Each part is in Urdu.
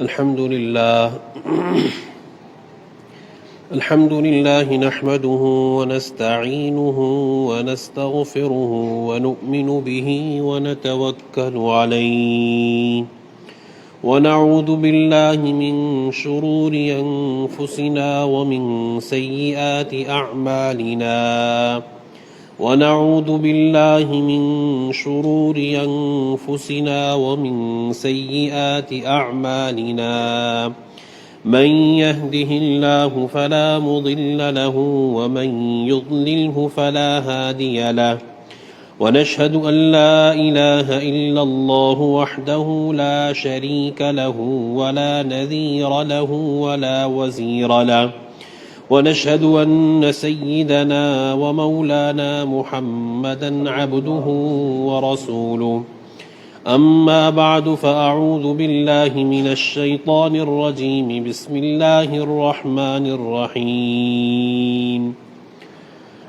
الحمد لله نحمده ونستعينه ونستغفره ونؤمن به ونتوكل عليه ونعوذ بالله من شرور أنفسنا ومن سيئات أعمالنا ونعوذ بالله من شرور أنفسنا ومن سيئات أعمالنا من يهده الله فلا مضل له ومن يضلله فلا هادي له ونشهد أن لا إله إلا الله وحده لا شريك له ولا نذير له ولا وزير له ونشهد أن سيدنا ومولانا محمدا عبده ورسوله أما بعد فأعوذ بالله من الشيطان الرجيم بسم الله الرحمن الرحيم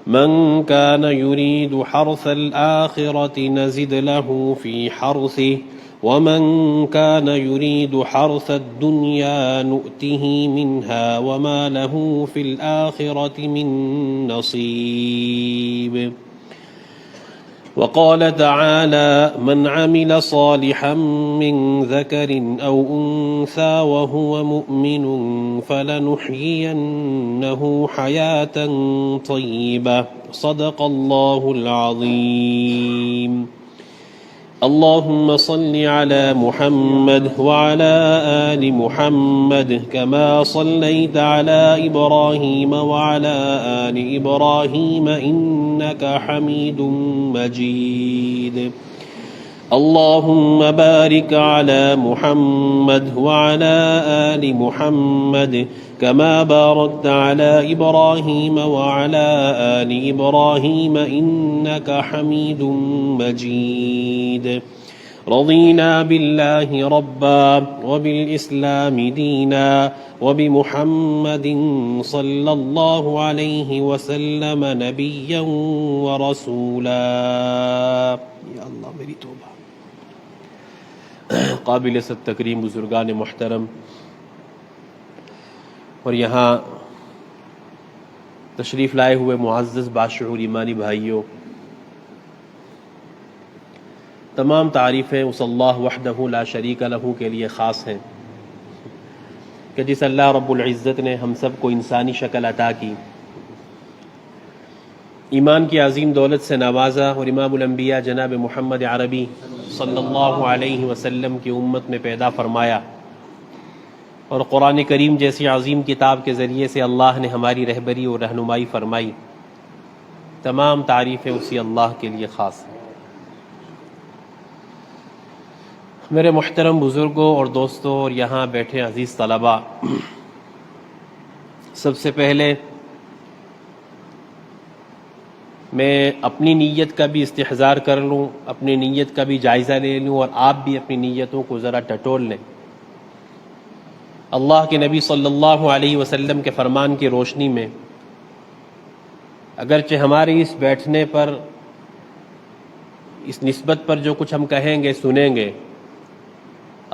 من كان يريد حرث الآخرة نزد له في حرثه ومن كان يريد حرث الدنيا نؤته منها وما له في الآخرة من نصيب وقال تعالى من عمل صالحا من ذكر أو أنثى وهو مؤمن فلنحيينه حياة طيبة صدق الله العظيم اللهم صل على محمد وعلى آل محمد كما صليت على إبراهيم وعلى آل إبراهيم إنك حميد مجيد اللهم بارك على محمد وعلى آل محمد كما باركت على إبراهيم وعلى آل إبراهيم إنك حميد مجيد رضينا بالله ربا وبالإسلام دينا وبمحمد صلى الله عليه وسلم نبيا ورسولا یا اللہ میری توبہ۔ قابل عزت تکریم بزرگان محترم اور یہاں تشریف لائے ہوئے معزز باشعور ایمانی بھائیوں، تمام تعریفیں اس اللہ وحدہ لا شریک لہ کے لیے خاص ہیں کہ جس اللہ رب العزت نے ہم سب کو انسانی شکل عطا کی، ایمان کی عظیم دولت سے نوازا اور امام الانبیاء جناب محمد عربی صلی اللہ علیہ وسلم کی امت میں پیدا فرمایا، اور قرآن کریم جیسی عظیم کتاب کے ذریعے سے اللہ نے ہماری رہبری اور رہنمائی فرمائی۔ تمام تعریفیں اسی اللہ کے لیے خاص ہیں۔ میرے محترم بزرگوں اور دوستوں اور یہاں بیٹھے عزیز طلباء، سب سے پہلے میں اپنی نیت کا بھی استحضار کر لوں، اپنی نیت کا بھی جائزہ لے لوں، اور آپ بھی اپنی نیتوں کو ذرا ٹٹول لیں۔ اللہ کے نبی صلی اللہ علیہ وسلم کے فرمان کی روشنی میں اگرچہ ہمارے اس بیٹھنے پر، اس نسبت پر جو کچھ ہم کہیں گے سنیں گے،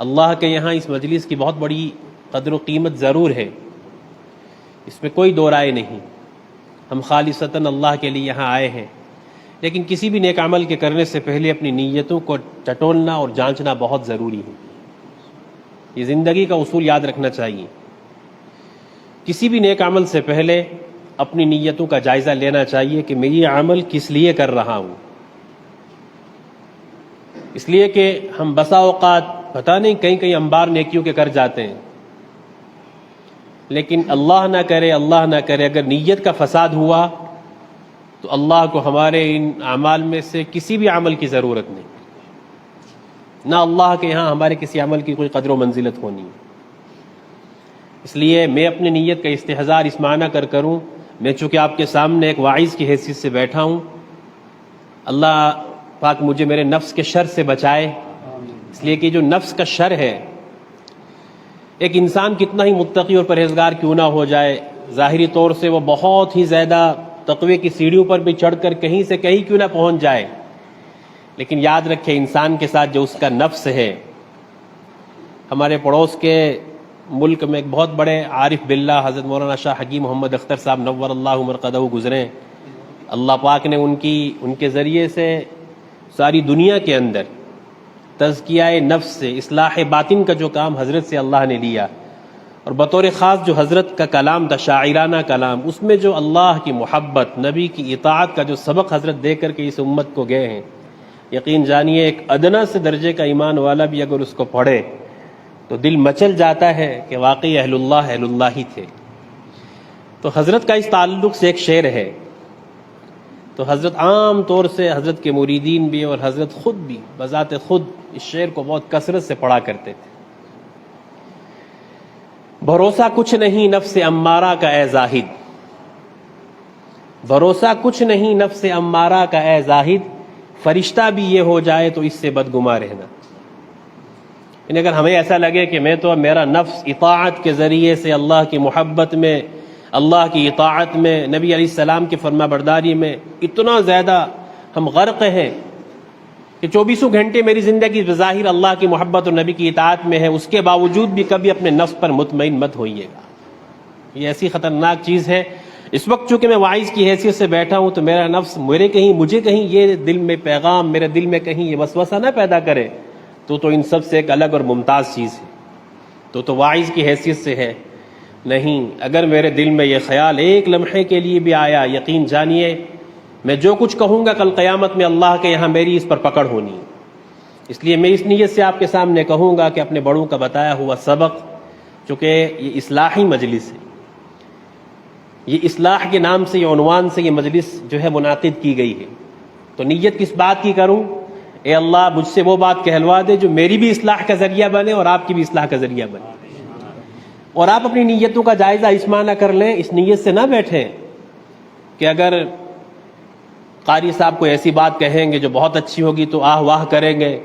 اللہ کے یہاں اس مجلس کی بہت بڑی قدر و قیمت ضرور ہے، اس میں کوئی دو رائے نہیں۔ ہم خالصتاً اللہ کے لیے یہاں آئے ہیں، لیکن کسی بھی نیک عمل کے کرنے سے پہلے اپنی نیتوں کو ٹٹولنا اور جانچنا بہت ضروری ہے۔ یہ زندگی کا اصول یاد رکھنا چاہیے۔ کسی بھی نیک عمل سے پہلے اپنی نیتوں کا جائزہ لینا چاہیے کہ میں یہ عمل کس لیے کر رہا ہوں۔ اس لیے کہ ہم بسا اوقات پتہ نہیں کئی انبار نیکیوں کے کر جاتے ہیں، لیکن اللہ نہ کرے اگر نیت کا فساد ہوا تو اللہ کو ہمارے ان اعمال میں سے کسی بھی عمل کی ضرورت نہیں، نہ اللہ کے یہاں ہمارے کسی عمل کی کوئی قدر و منزلت ہونی ہے۔ اس لیے میں اپنی نیت کا استحضار اس معنی کروں، میں چونکہ آپ کے سامنے ایک واعظ کی حیثیت سے بیٹھا ہوں، اللہ پاک مجھے میرے نفس کے شر سے بچائے، اس لیے کہ جو نفس کا شر ہے، ایک انسان کتنا ہی متقی اور پرہیزگار کیوں نہ ہو جائے، ظاہری طور سے وہ بہت ہی زیادہ تقوی کی سیڑھیوں پر بھی چڑھ کر کہیں سے کہیں کیوں نہ پہنچ جائے، لیکن یاد رکھے انسان کے ساتھ جو اس کا نفس ہے ہمارے پڑوس کے ملک میں ایک بہت بڑے عارف باللہ حضرت مولانا شاہ حکیم محمد اختر صاحب نور اللہ مرقدہ گزرے. اللہ پاک نے ان کے ذریعے سے ساری دنیا کے اندر تزکیہ نفس سے اصلاح باطن کا جو کام حضرت سے اللہ نے لیا، اور بطور خاص جو حضرت کا کلام تھا شاعرانہ کلام، اس میں جو اللہ کی محبت، نبی کی اطاعت کا جو سبق حضرت دے کر کے اس امت کو گئے ہیں، یقین جانیے ایک ادنا سے درجے کا ایمان والا بھی اگر اس کو پڑھے تو دل مچل جاتا ہے کہ واقعی اہل اللہ ہی تھے. تو حضرت کا اس تعلق سے ایک شعر ہے. تو حضرت عام طور سے حضرت کے مریدین بھی اور حضرت خود بھی بذات خود اس شعر کو بہت کثرت سے پڑھا کرتے تھے. بھروسہ کچھ نہیں نفس امارہ کا اے زاہد، بھروسہ کچھ نہیں نفس امارہ کا اے زاہد، فرشتہ بھی یہ ہو جائے تو اس سے بدگما رہنا. یعنی اگر ہمیں ایسا لگے کہ میرا نفس اطاعت کے ذریعے سے اللہ کی محبت میں، اللہ کی اطاعت میں، نبی علیہ السلام کی فرما برداری میں اتنا زیادہ ہم غرق ہیں کہ 24 گھنٹے میری زندگی بظاہر اللہ کی محبت اور نبی کی اطاعت میں ہے، اس کے باوجود بھی کبھی اپنے نفس پر مطمئن مت ہوئیے گا. یہ ایسی خطرناک چیز ہے. اس وقت چونکہ میں واعظ کی حیثیت سے بیٹھا ہوں تو میرا نفس مجھے کہیں یہ دل میں پیغام، میرے دل میں کہیں یہ وسوسہ نہ پیدا کرے تو ان سب سے ایک الگ اور ممتاز چیز ہے. تو واعظ کی حیثیت سے ہے. نہیں، اگر میرے دل میں یہ خیال ایک لمحے کے لیے بھی آیا، یقین جانیے میں جو کچھ کہوں گا کل قیامت میں اللہ کے یہاں میری اس پر پکڑ ہونی ہے. اس لیے میں اس نیت سے آپ کے سامنے کہوں گا کہ اپنے بڑوں کا بتایا ہوا سبق، چونکہ یہ اصلاحی مجلس ہے، یہ اصلاح کے نام سے، یہ عنوان سے یہ مجلس جو ہے منعقد کی گئی ہے، تو نیت کس بات کی کروں؟ اے اللہ مجھ سے وہ بات کہلوا دے جو میری بھی اصلاح کا ذریعہ بنے اور آپ کی بھی اصلاح کا ذریعہ بنے. اور آپ اپنی نیتوں کا جائزہ اس معنی کر لیں، اس نیت سے نہ بیٹھیں کہ اگر قاری صاحب کو ایسی بات کہیں گے جو بہت اچھی ہوگی تو آہ واہ کریں گے،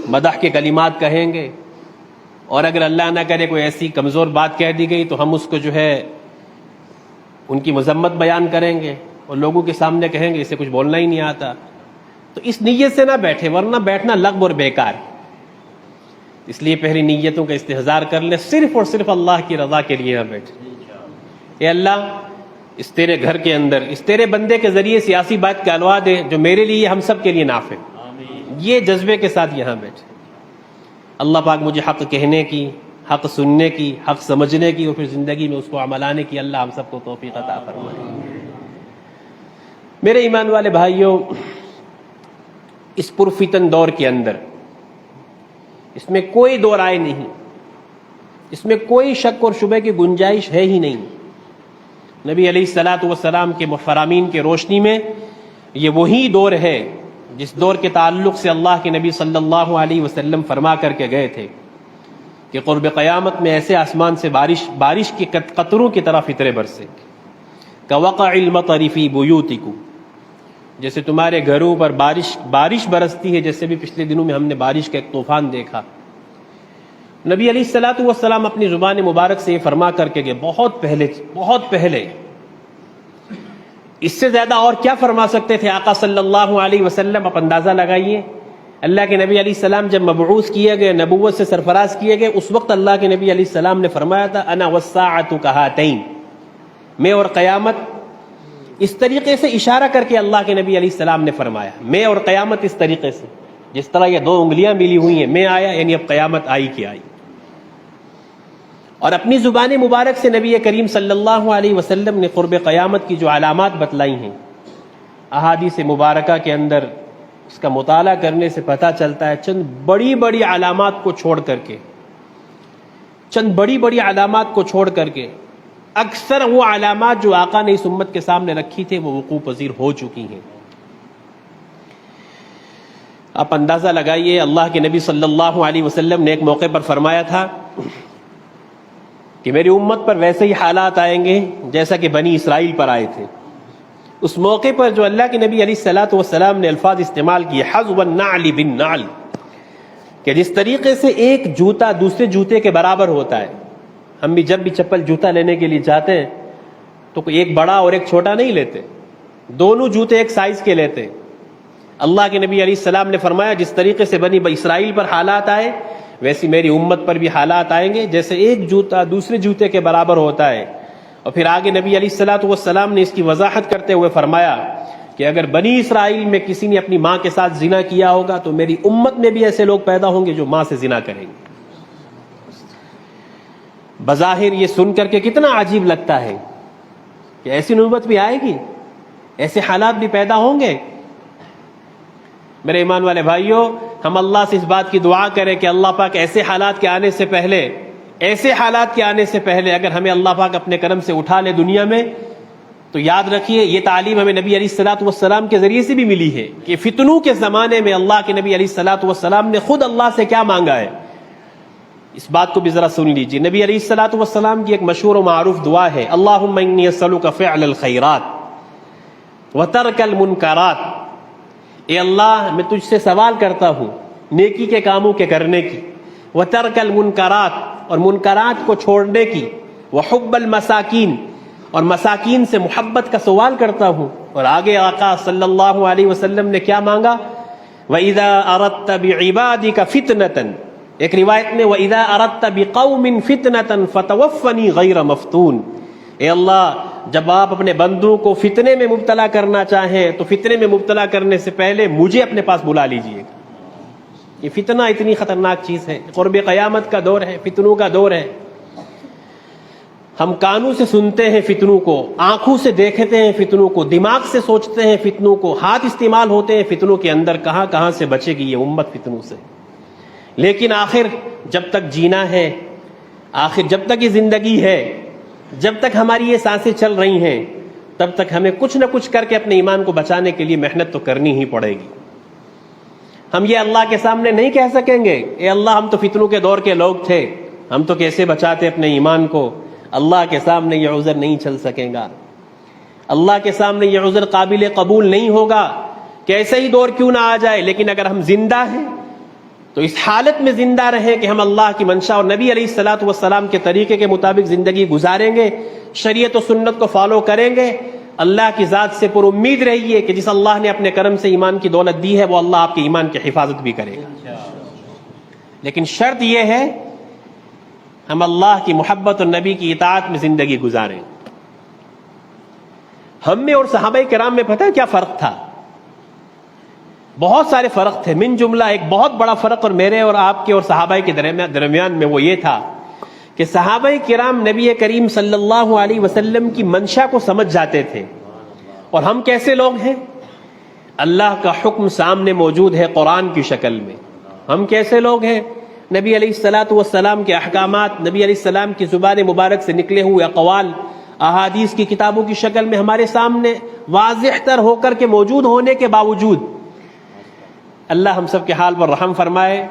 مدح کے کلمات کہیں گے، اور اگر اللہ نہ کرے کوئی ایسی کمزور بات کہہ دی گئی تو ہم اس کو جو ہے ان کی مذمت بیان کریں گے اور لوگوں کے سامنے کہیں گے اسے کچھ بولنا ہی نہیں آتا. تو اس نیت سے نہ بیٹھے، ورنہ بیٹھنا لغو اور بیکار. اس لیے پہلی نیتوں کا استحضار کر لیں، صرف اور صرف اللہ کی رضا کے لیے نہ بیٹھے. اے اللہ اس تیرے گھر کے اندر اس تیرے بندے کے ذریعے سیاسی بات کہلوا دے جو میرے لیے ہم سب کے لیے نافع. یہ جذبے کے ساتھ یہاں بیٹھے. اللہ پاک مجھے حق کہنے کی، حق سننے کی، حق سمجھنے کی اور پھر زندگی میں اس کو عملانے کی اللہ ہم سب کو توفیق عطا فرمائے. میرے ایمان والے بھائیوں، اس پرفتن دور کے اندر اس میں کوئی دو رائے نہیں، اس میں کوئی شک اور شبہ کی گنجائش ہے ہی نہیں. نبی علیہ الصلاۃ والسلام کے فرامین کے روشنی میں یہ وہی دور ہے جس دور کے تعلق سے اللہ کے نبی صلی اللہ علیہ وسلم فرما کر کے گئے تھے کہ قرب قیامت میں ایسے آسمان سے بارش کے قطروں کی طرح فطرے برسے، کوقع المطر فی بیوتکم، جیسے تمہارے گھروں پر بارش برستی ہے. جیسے بھی پچھلے دنوں میں ہم نے بارش کا ایک طوفان دیکھا. نبی علیہ الصلاۃ والسلام اپنی زبان مبارک سے یہ فرما کر کے گئے بہت پہلے. اس سے زیادہ اور کیا فرما سکتے تھے آقا صلی اللہ علیہ وسلم؟ آپ اندازہ لگائیے، اللہ کے نبی علیہ السلام جب مبعوث کیے گئے، نبوت سے سرفراز کیے گئے، اس وقت اللہ کے نبی علیہ السلام نے فرمایا تھا انا والساعۃ کہاتین، میں اور قیامت. اس طریقے سے اشارہ کر کے اللہ کے نبی علیہ السلام نے فرمایا میں اور قیامت، اس طریقے سے جس طرح یہ دو انگلیاں ملی ہوئی ہیں، میں آیا یعنی اب قیامت آئی کہ آئی. اور اپنی زبان مبارک سے نبی کریم صلی اللہ علیہ وسلم نے قرب قیامت کی جو علامات بتلائی ہیں، احادیث مبارکہ کے اندر اس کا مطالعہ کرنے سے پتہ چلتا ہے چند بڑی بڑی علامات کو چھوڑ کر کے اکثر وہ علامات جو آقا نے اس امت کے سامنے رکھی تھے وہ وقوع پذیر ہو چکی ہیں. آپ اندازہ لگائیے، اللہ کے نبی صلی اللہ علیہ وسلم نے ایک موقع پر فرمایا تھا کہ میری امت پر ویسے ہی حالات آئیں گے جیسا کہ بنی اسرائیل پر آئے تھے. اس موقع پر جو اللہ کے نبی علیہ الصلاۃ والسلام نے الفاظ استعمال کیے حذو النعل بالنعل، کہ جس طریقے سے ایک جوتا دوسرے جوتے کے برابر ہوتا ہے. ہم بھی جب بھی چپل جوتا لینے کے لیے جاتے ہیں تو کوئی ایک بڑا اور ایک چھوٹا نہیں لیتے، دونوں جوتے ایک سائز کے لیتے. اللہ کے نبی علیہ السلام نے فرمایا جس طریقے سے بنی اسرائیل پر حالات آئے ویسی میری امت پر بھی حالات آئیں گے جیسے ایک جوتا دوسرے جوتے کے برابر ہوتا ہے. اور پھر آگے نبی علیہ الصلوۃ والسلام نے اس کی وضاحت کرتے ہوئے فرمایا کہ اگر بنی اسرائیل میں کسی نے اپنی ماں کے ساتھ زنا کیا ہوگا تو میری امت میں بھی ایسے لوگ پیدا ہوں گے جو ماں سے زنا کریں گے. بظاہر یہ سن کر کے کتنا عجیب لگتا ہے کہ ایسی نوبت بھی آئے گی, ایسے حالات بھی پیدا ہوں گے. میرے ایمان والے بھائیوں, ہم اللہ سے اس بات کی دعا کریں کہ اللہ پاک ایسے حالات کے آنے سے پہلے اگر ہمیں اللہ پاک اپنے کرم سے اٹھا لے دنیا میں, تو یاد رکھیے یہ تعلیم ہمیں نبی علیہ الصلوۃ والسلام کے ذریعے سے بھی ملی ہے کہ فتنوں کے زمانے میں اللہ کے نبی علیہ الصلوۃ والسلام نے خود اللہ سے کیا مانگا ہے. اس بات کو بھی ذرا سن لیجیے. نبی علیہ الصلوۃ والسلام کی ایک مشہور و معروف دعا ہے, اللہم انی اسألک فعل الخیرات وترک المنکرات. اے اللہ میں تجھ سے سوال کرتا ہوں نیکی کے کاموں کے کرنے کی, وترک المنکرات اور منکرات کو چھوڑنے کی, وحب المساکین اور مساکین سے محبت کا سوال کرتا ہوں. اور آگے آقا صلی اللہ علیہ وسلم نے کیا مانگا, وَإِذَا أَرَدْتَ بِعِبَادِكَ فِتْنَةً, ایک روایت میں وَإِذَا أَرَدْتَ بِقَوْمٍ فِتْنَةً فَتَوَفَّنِي غَيْرَ مَفْتُونٍ. اے اللہ جب آپ اپنے بندوں کو فتنے میں مبتلا کرنا چاہیں تو فتنے میں مبتلا کرنے سے پہلے مجھے اپنے پاس بلا لیجئے گا. یہ فتنہ اتنی خطرناک چیز ہے, قرب قیامت کا دور ہے, فتنوں کا دور ہے. ہم کانوں سے سنتے ہیں فتنوں کو, آنکھوں سے دیکھتے ہیں فتنوں کو, دماغ سے سوچتے ہیں فتنوں کو, ہاتھ استعمال ہوتے ہیں فتنوں کے اندر. کہاں کہاں سے بچے گی یہ امت فتنوں سے. لیکن آخر جب تک جینا ہے, آخر جب تک یہ زندگی ہے, جب تک ہماری یہ سانسیں چل رہی ہیں, تب تک ہمیں کچھ نہ کچھ کر کے اپنے ایمان کو بچانے کے لیے محنت تو کرنی ہی پڑے گی. ہم یہ اللہ کے سامنے نہیں کہہ سکیں گے اے اللہ ہم تو فتنوں کے دور کے لوگ تھے, ہم تو کیسے بچاتے اپنے ایمان کو. اللہ کے سامنے یہ عذر نہیں چل سکے گا, اللہ کے سامنے یہ عذر قابل قبول نہیں ہوگا. کیسے ہی دور کیوں نہ آ جائے, لیکن اگر ہم زندہ ہیں تو اس حالت میں زندہ رہیں کہ ہم اللہ کی منشا اور نبی علیہ الصلوۃ والسلام کے طریقے کے مطابق زندگی گزاریں گے, شریعت و سنت کو فالو کریں گے. اللہ کی ذات سے پر امید رہیے کہ جس اللہ نے اپنے کرم سے ایمان کی دولت دی ہے وہ اللہ آپ کے ایمان کی حفاظت بھی کرے گا. لیکن شرط یہ ہے ہم اللہ کی محبت اور نبی کی اطاعت میں زندگی گزاریں. ہم میں اور صحابہ کرام میں پتہ ہے کیا فرق تھا؟ بہت سارے فرق تھے. من جملہ ایک بہت بڑا فرق اور میرے اور آپ کے اور صحابہ کے درمیان میں وہ یہ تھا کہ صحابہ کرام نبی کریم صلی اللہ علیہ وسلم کی منشا کو سمجھ جاتے تھے. اور ہم کیسے لوگ ہیں؟ اللہ کا حکم سامنے موجود ہے قرآن کی شکل میں. ہم کیسے لوگ ہیں؟ نبی علیہ الصلوۃ والسلام کے احکامات, نبی علیہ السلام کی زبان مبارک سے نکلے ہوئے اقوال احادیث کی کتابوں کی شکل میں ہمارے سامنے واضح تر ہو کر کے موجود ہونے کے باوجود اللہ ہم سب کے حال پر رحم فرمائے,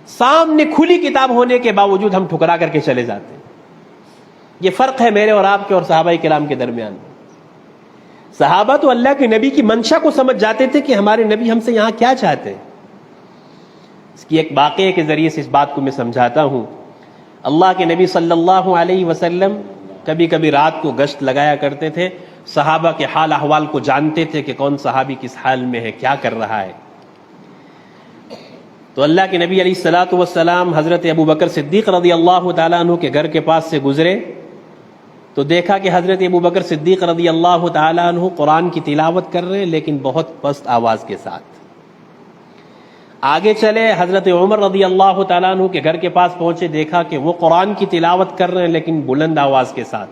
سامنے کھلی کتاب ہونے کے باوجود ہم ٹھکرا کر کے چلے جاتے ہیں. یہ فرق ہے میرے اور آپ کے اور صحابہ کرام کے درمیان. صحابہ تو اللہ کے نبی کی منشا کو سمجھ جاتے تھے کہ ہمارے نبی ہم سے یہاں کیا چاہتے ہیں. اس کی ایک واقعے کے ذریعے سے اس بات کو میں سمجھاتا ہوں. اللہ کے نبی صلی اللہ علیہ وسلم کبھی کبھی رات کو گشت لگایا کرتے تھے, صحابہ کے حال احوال کو جانتے تھے کہ کون صحابی کس حال میں ہے, کیا کر رہا ہے. تو اللہ کے نبی علیہ الصلوۃ والسلام حضرت ابو بکر صدیق رضی اللہ تعالیٰ عنہ کے گھر کے پاس سے گزرے تو دیکھا کہ حضرت ابو بکر صدیق رضی اللہ تعالیٰ عنہ قرآن کی تلاوت کر رہے ہیں لیکن بہت پست آواز کے ساتھ. آگے چلے حضرت عمر رضی اللہ تعالیٰ عنہ کے گھر کے پاس پہنچے, دیکھا کہ وہ قرآن کی تلاوت کر رہے ہیں لیکن بلند آواز کے ساتھ.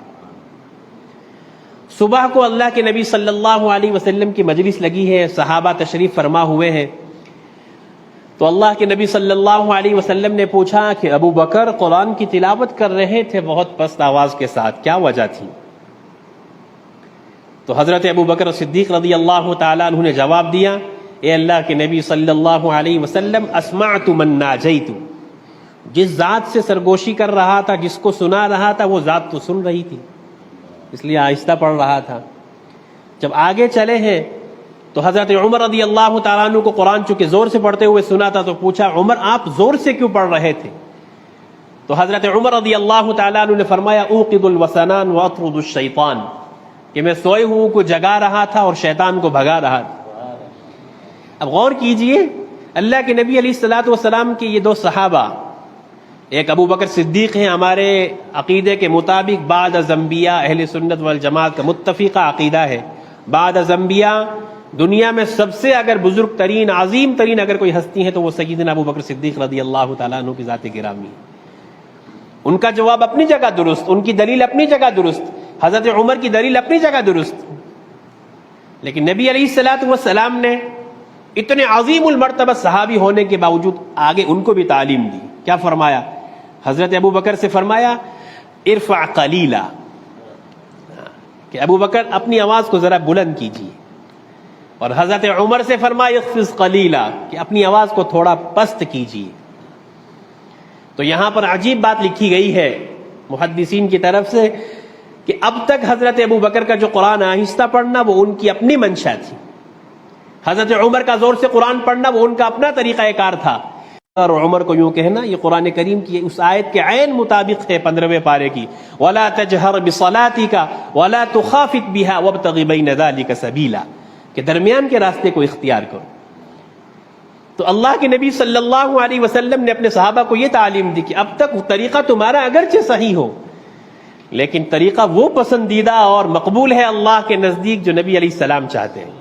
صبح کو اللہ کے نبی صلی اللہ علیہ وسلم کی مجلس لگی ہے, صحابہ تشریف فرما ہوئے ہیں. تو اللہ کے نبی صلی اللہ علیہ وسلم نے پوچھا کہ ابو بکر قرآن کی تلاوت کر رہے تھے بہت پست آواز کے ساتھ, کیا وجہ تھی؟ تو حضرت ابو بکر صدیق رضی اللہ تعالیٰ عنہ نے جواب دیا, اے اللہ کے نبی صلی اللہ علیہ وسلم, اسمعت من ناجیت, جس ذات سے سرگوشی کر رہا تھا, جس کو سنا رہا تھا وہ ذات تو سن رہی تھی, اس لیے آہستہ پڑھ رہا تھا. جب آگے چلے ہیں تو حضرت عمر رضی اللہ تعالیٰ عنہ کو قرآن چونکہ زور سے پڑھتے ہوئے سنا تھا تو پوچھا, عمر آپ زور سے کیوں پڑھ رہے تھے؟ تو حضرت عمر رضی اللہ تعالیٰ عنہ نے فرمایا, اوقد الوسنان واطرد الشیطان, کہ میں سوئے ہوں کو جگا رہا تھا اور شیطان کو بھگا رہا تھا. اب غور کیجئے, اللہ کے نبی علیہ الصلوۃ والسلام کے یہ دو صحابہ، ایک ابو بکر صدیق ہیں، ہمارے عقیدے کے مطابق بعد از انبیاء اہل سنت والجماعت کا متفقہ عقیدہ ہے، بعد از انبیاء دنیا میں سب سے اگر بزرگ ترین عظیم ترین اگر کوئی ہستی ہے تو وہ سیدنا ابو بکر صدیق رضی اللہ تعالیٰ عنہ کی ذات گرامی ہے۔ ان کا جواب اپنی جگہ درست، ان کی دلیل اپنی جگہ درست، حضرت عمر کی دلیل اپنی جگہ درست، لیکن نبی علیہ الصلوۃ والسلام نے اتنے عظیم المرتبہ صحابی ہونے کے باوجود آگے ان کو بھی تعلیم دی۔ کیا فرمایا؟ حضرت ابو بکر سے فرمایا ارفع قلیلا، کہ ابو بکر اپنی آواز کو ذرا بلند کیجیے، اور حضرت عمر سے فرمایا اخفض قلیلا، کہ اپنی آواز کو تھوڑا پست کیجیے۔ تو یہاں پر عجیب بات لکھی گئی ہے محدثین کی طرف سے کہ اب تک حضرت ابو بکر کا جو قرآن آہستہ پڑھنا وہ ان کی اپنی منشا تھی، حضرت عمر کا زور سے قرآن پڑھنا وہ ان کا اپنا طریقہ کار تھا، اور عمر کو یوں کہنا یہ قرآن کریم کی اس آیت کے عین مطابق ہے 15ویں پارے کی، وَلَا تَجْهَرْ بِصَلَاتِكَ وَلَا تُخَافِتْ بِهَا وَابْتَغِ بَيْنَ ذَلِكَ سَبِيلًا، کہ درمیان کے راستے کو اختیار کرو۔ تو اللہ کے نبی صلی اللہ علیہ وسلم نے اپنے صحابہ کو یہ تعلیم دی کہ اب تک طریقہ تمہارا اگرچہ صحیح ہو لیکن طریقہ وہ پسندیدہ اور مقبول ہے اللہ کے نزدیک جو نبی علیہ السلام چاہتے ہیں۔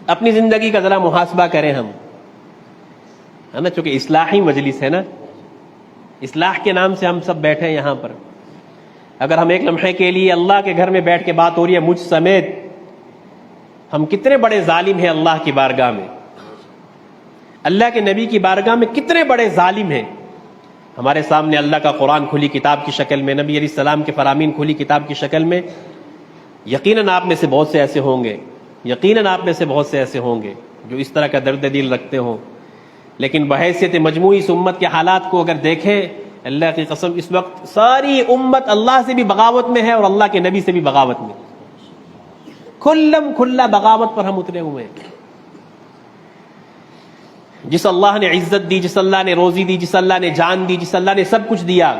اپنی زندگی کا ذرا محاسبہ کریں ہم، ہے نا، چونکہ اصلاحی مجلس ہے نا، اصلاح کے نام سے ہم سب بیٹھے ہیں یہاں پر۔ اگر ہم ایک لمحے کے لیے اللہ کے گھر میں بیٹھ کے بات ہو رہی ہے مجھ سمیت، ہم کتنے بڑے ظالم ہیں اللہ کی بارگاہ میں، اللہ کے نبی کی بارگاہ میں کتنے بڑے ظالم ہیں۔ ہمارے سامنے اللہ کا قرآن کھلی کتاب کی شکل میں، نبی علیہ السلام کے فرامین کھلی کتاب کی شکل میں، یقیناً آپ میں سے بہت سے ایسے ہوں گے، یقیناً آپ میں سے بہت سے ایسے ہوں گے جو اس طرح کا درد دل رکھتے ہوں، لیکن بحیثیت مجموعی اس امت کے حالات کو اگر دیکھیں، اللہ کی قسم اس وقت ساری امت اللہ سے بھی بغاوت میں ہے اور اللہ کے نبی سے بھی بغاوت میں، کھلم کھلا بغاوت پر ہم اترے ہوئے ہیں۔ جس اللہ نے عزت دی، جس اللہ نے روزی دی، جس اللہ نے جان دی، جس اللہ نے سب کچھ دیا،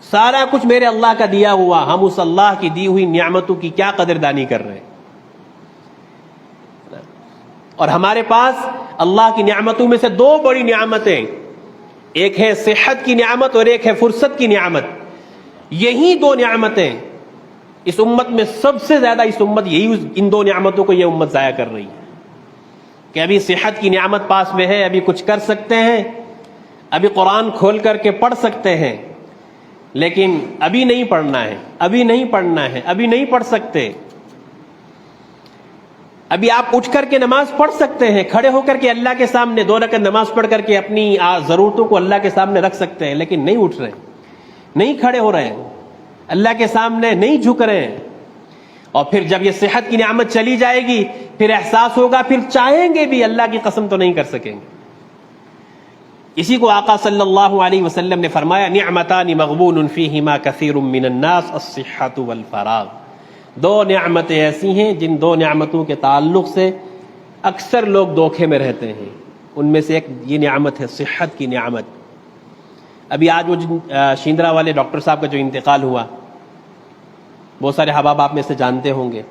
سارا کچھ میرے اللہ کا دیا ہوا، ہم اس اللہ کی دی ہوئی نعمتوں کی کیا قدردانی کر رہے ہیں؟ اور ہمارے پاس اللہ کی نعمتوں میں سے دو بڑی نعمتیں، ایک ہے صحت کی نعمت اور ایک ہے فرصت کی نعمت۔ یہی دو نعمتیں اس امت میں سب سے زیادہ، اس امت یہی ان دو نعمتوں کو یہ امت ضائع کر رہی ہے کہ ابھی صحت کی نعمت پاس میں ہے، ابھی کچھ کر سکتے ہیں، ابھی قرآن کھول کر کے پڑھ سکتے ہیں، لیکن ابھی نہیں پڑھنا ہے، ابھی نہیں پڑھنا ہے، ابھی نہیں پڑھ سکتے۔ ابھی آپ اٹھ کر کے نماز پڑھ سکتے ہیں، کھڑے ہو کر کے اللہ کے سامنے 2 رکعت نماز پڑھ کر کے اپنی ضرورتوں کو اللہ کے سامنے رکھ سکتے ہیں، لیکن نہیں اٹھ رہے، نہیں کھڑے ہو رہے ہیں، اللہ کے سامنے نہیں جھک رہے ہیں۔ اور پھر جب یہ صحت کی نعمت چلی جائے گی پھر احساس ہوگا، پھر چاہیں گے بھی اللہ کی قسم تو نہیں کر سکیں گے۔ اسی کو آقا صلی اللہ علیہ وسلم نے فرمایا نعمتان مغبون فیہما کثیر من الناس الصحۃ والفراغ، دو نعمتیں ایسی ہیں جن دو نعمتوں کے تعلق سے اکثر لوگ دھوکے میں رہتے ہیں، ان میں سے ایک یہ نعمت ہے صحت کی نعمت۔ ابھی آج وہ شیندرا والے ڈاکٹر صاحب کا جو انتقال ہوا، بہت سارے احباب آپ میں سے جانتے ہوں گے،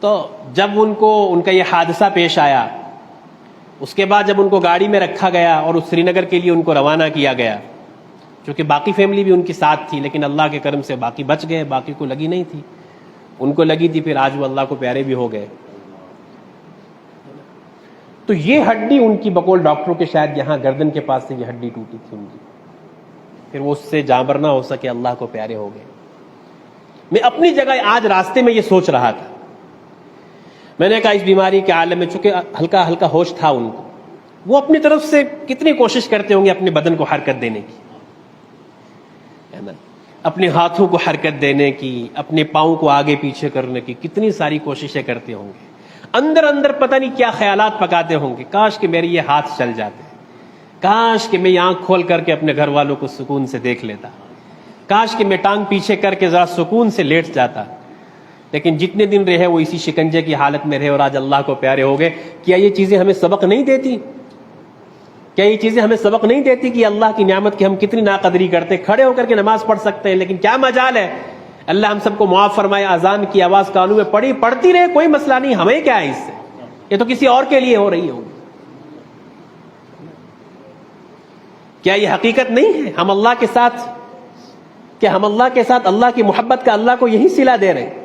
تو جب ان کا یہ حادثہ پیش آیا، اس کے بعد جب ان کو گاڑی میں رکھا گیا اور اس سری نگر کے لیے ان کو روانہ کیا گیا، چونکہ باقی فیملی بھی ان کے ساتھ تھی، لیکن اللہ کے کرم سے باقی بچ گئے، باقی کو لگی نہیں تھی، ان کو لگی تھی، پھر آج وہ اللہ کو پیارے بھی ہو گئے۔ تو یہ ہڈی ان کی بقول ڈاکٹروں کے شاید یہاں گردن کے پاس سے یہ ہڈی ٹوٹی تھی ان کی، پھر وہ اس سے جانبر نہ ہو سکے، اللہ کو پیارے ہو گئے۔ میں اپنی جگہ آج راستے میں یہ سوچ رہا تھا، میں نے کہا اس بیماری کے عالم میں چونکہ ہلکا ہلکا ہوش تھا ان کو، وہ اپنی طرف سے کتنی کوشش کرتے ہوں گے اپنے بدن کو حرکت دینے کی، ہے نا، اپنے ہاتھوں کو حرکت دینے کی، اپنے پاؤں کو آگے پیچھے کرنے کی، کتنی ساری کوششیں کرتے ہوں گے، اندر اندر پتہ نہیں کیا خیالات پکاتے ہوں گے، کاش کہ میرے یہ ہاتھ چل جاتے، کاش کہ میں آنکھ کھول کر کے اپنے گھر والوں کو سکون سے دیکھ لیتا، کاش کہ میں ٹانگ پیچھے کر کے ذرا سکون سے لیٹ جاتا۔ لیکن جتنے دن رہے وہ اسی شکنجے کی حالت میں رہے اور آج اللہ کو پیارے ہو گئے۔ کیا یہ چیزیں ہمیں سبق نہیں دیتی؟ کیا یہ چیزیں ہمیں سبق نہیں دیتی کہ اللہ کی نعمت کی ہم کتنی ناقدری کرتے؟ کھڑے ہو کر کے نماز پڑھ سکتے ہیں لیکن کیا مجال ہے اللہ ہم سب کو معاف فرمائے. اذان کی آواز کانوں میں پڑتی رہے، کوئی مسئلہ نہیں، ہمیں کیا ہے اس سے، یہ تو کسی اور کے لیے ہو رہی ہوگی. کیا یہ حقیقت نہیں ہے؟ ہم اللہ کے ساتھ اللہ کی محبت کا اللہ کو یہی صلہ دے رہے ہیں.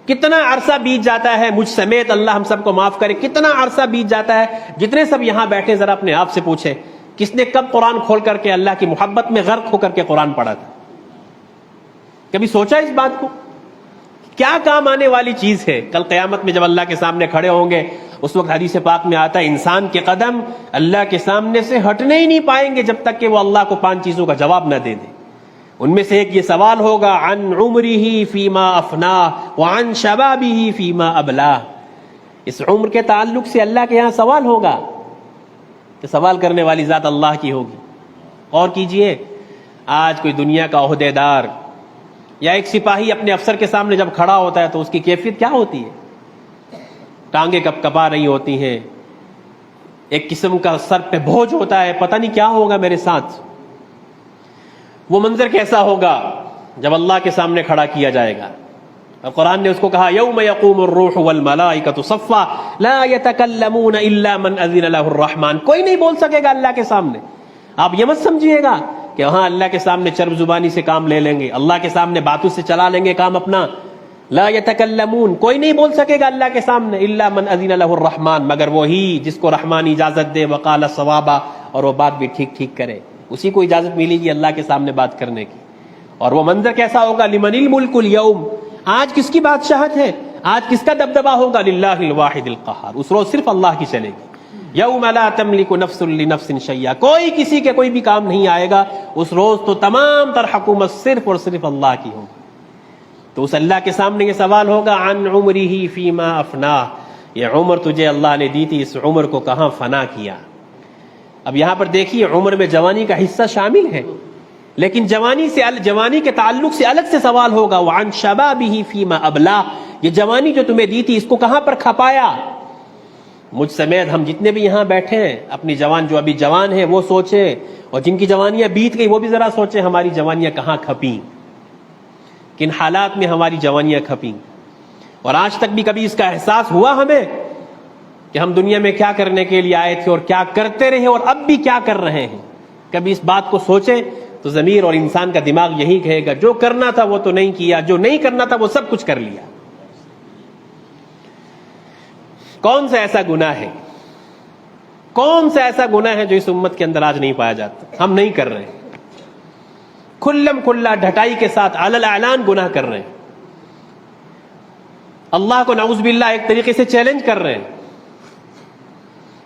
کتنا عرصہ بیت جاتا ہے، مجھ سمیت اللہ ہم سب کو معاف کرے، کتنا عرصہ بیت جاتا ہے. جتنے سب یہاں بیٹھے ذرا اپنے آپ سے پوچھیں، کس نے کب قرآن کھول کر کے اللہ کی محبت میں غرق ہو کر کے قرآن پڑھا تھا؟ کبھی سوچا اس بات کو؟ کیا کام آنے والی چیز ہے. کل قیامت میں جب اللہ کے سامنے کھڑے ہوں گے، اس وقت حدیث پاک میں آتا ہے انسان کے قدم اللہ کے سامنے سے ہٹنے ہی نہیں پائیں گے جب تک کہ وہ اللہ کو 5 چیزوں کا جواب نہ دے دے. ان میں سے ایک یہ سوال ہوگا، عن عمرہ فیما افناہ وعن شبابہ فیما ابلاہ. اس عمر کے تعلق سے اللہ کے یہاں سوال ہوگا، کہ سوال کرنے والی ذات اللہ کی ہوگی. اور کیجئے، آج کوئی دنیا کا عہدیدار یا ایک سپاہی اپنے افسر کے سامنے جب کھڑا ہوتا ہے تو اس کی کیفیت کیا ہوتی ہے؟ ٹانگیں کپ کپا رہی ہوتی ہیں، ایک قسم کا سر پہ بوجھ ہوتا ہے، پتہ نہیں کیا ہوگا میرے ساتھ. وہ منظر کیسا ہوگا جب اللہ کے سامنے کھڑا کیا جائے گا؟ اور قرآن نے اس کو کہا، یوم یقوم الروح والملائکۃ صفا لا یتکلمون الا من اذن له الرحمن. کوئی نہیں بول سکے گا اللہ کے سامنے. آپ یہ مت سمجھیے گا کہ ہاں اللہ کے سامنے چرب زبانی سے کام لے لیں گے، اللہ کے سامنے باتوں سے چلا لیں گے کام اپنا. لا یتکلمون، کوئی نہیں بول سکے گا اللہ کے سامنے، الا من اذن له الرحمن، مگر وہی جس کو رحمان اجازت دے، وقال صوابا، اور وہ بات بھی ٹھیک ٹھیک کرے، اسی کو اجازت ملے گی اللہ کے سامنے بات کرنے کی. اور وہ منظر کیسا ہوگا؟ لمن الملک اليوم، آج کس کی بادشاہت ہے، آج کس کا دبدبہ ہوگا؟ للہ الواحد القہار، اس روز صرف اللہ کی چلے گی. یوم لا تملک نفس لنفس شیئا، کوئی کسی کے کوئی بھی کام نہیں آئے گا. اس روز تو تمام تر حکومت صرف اور صرف اللہ کی ہوگی. تو اس اللہ کے سامنے یہ سوال ہوگا، عن عمرہ فیما افناہ، یہ عمر تجھے اللہ نے دی تھی، اس عمر کو کہاں فنا کیا. اب یہاں پر دیکھیے، عمر میں جوانی کا حصہ شامل ہے، لیکن جوانی کے تعلق سے الگ سے سوال ہوگا، وعن شبابہ فیما ابلاہ، یہ جوانی جو تمہیں دی تھی اس کو کہاں پر کھپایا. مجھ سمیت ہم جتنے بھی یہاں بیٹھے ہیں، اپنی جو ابھی جوان ہیں وہ سوچیں، اور جن کی جوانیاں بیت گئی وہ بھی ذرا سوچیں، ہماری جوانیاں کہاں کھپیں، کن حالات میں ہماری جوانیاں کھپیں. اور آج تک بھی کبھی اس کا احساس ہوا ہمیں کہ ہم دنیا میں کیا کرنے کے لیے آئے تھے اور کیا کرتے رہے اور اب بھی کیا کر رہے ہیں؟ کبھی اس بات کو سوچیں تو ضمیر اور انسان کا دماغ یہی کہے گا، جو کرنا تھا وہ تو نہیں کیا، جو نہیں کرنا تھا وہ سب کچھ کر لیا. کون سا ایسا گناہ ہے، کون سا ایسا گناہ ہے جو اس امت کے اندر آج نہیں پایا جاتا؟ ہم نہیں کر رہے ہیں، کھلم کھلا ڈھٹائی کے ساتھ علی الاعلان گناہ کر رہے ہیں. اللہ کو نعوذ باللہ ایک طریقے سے چیلنج کر رہے ہیں.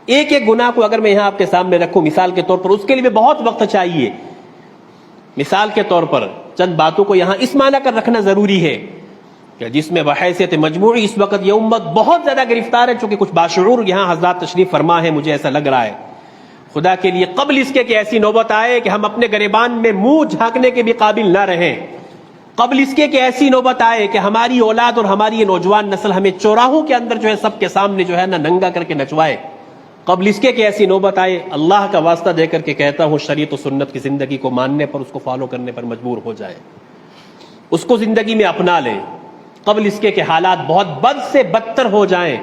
ایک ایک گناہ کو اگر میں یہاں آپ کے سامنے رکھوں مثال کے طور پر، اس کے لیے بہت وقت چاہیے. مثال کے طور پر چند باتوں کو یہاں اس معنی کر رکھنا ضروری ہے کہ جس میں بحیثیت مجموعی اس وقت یہ امت بہت زیادہ گرفتار ہے، چونکہ کچھ باشعور یہاں حضرات تشریف فرما ہے، مجھے ایسا لگ رہا ہے. خدا کے لیے قبل اس کے کہ ایسی نوبت آئے کہ ہم اپنے گریبان میں منہ جھانکنے کے بھی قابل نہ رہیں، قبل اس کے کہ ایسی نوبت آئے کہ ہماری اولاد اور ہماری یہ نوجوان نسل ہمیں چوراہوں کے اندر جو ہے سب کے سامنے جو ہے نا ننگا کر کے نچوائے، قبل اس کے کہ ایسی نوبت آئے، اللہ کا واسطہ دے کر کے کہتا ہوں شریعت و سنت کی زندگی کو ماننے پر، اس کو فالو کرنے پر مجبور ہو جائے، اس کو زندگی میں اپنا لیں. قبل اس کے کہ حالات بہت بد سے بدتر ہو جائیں،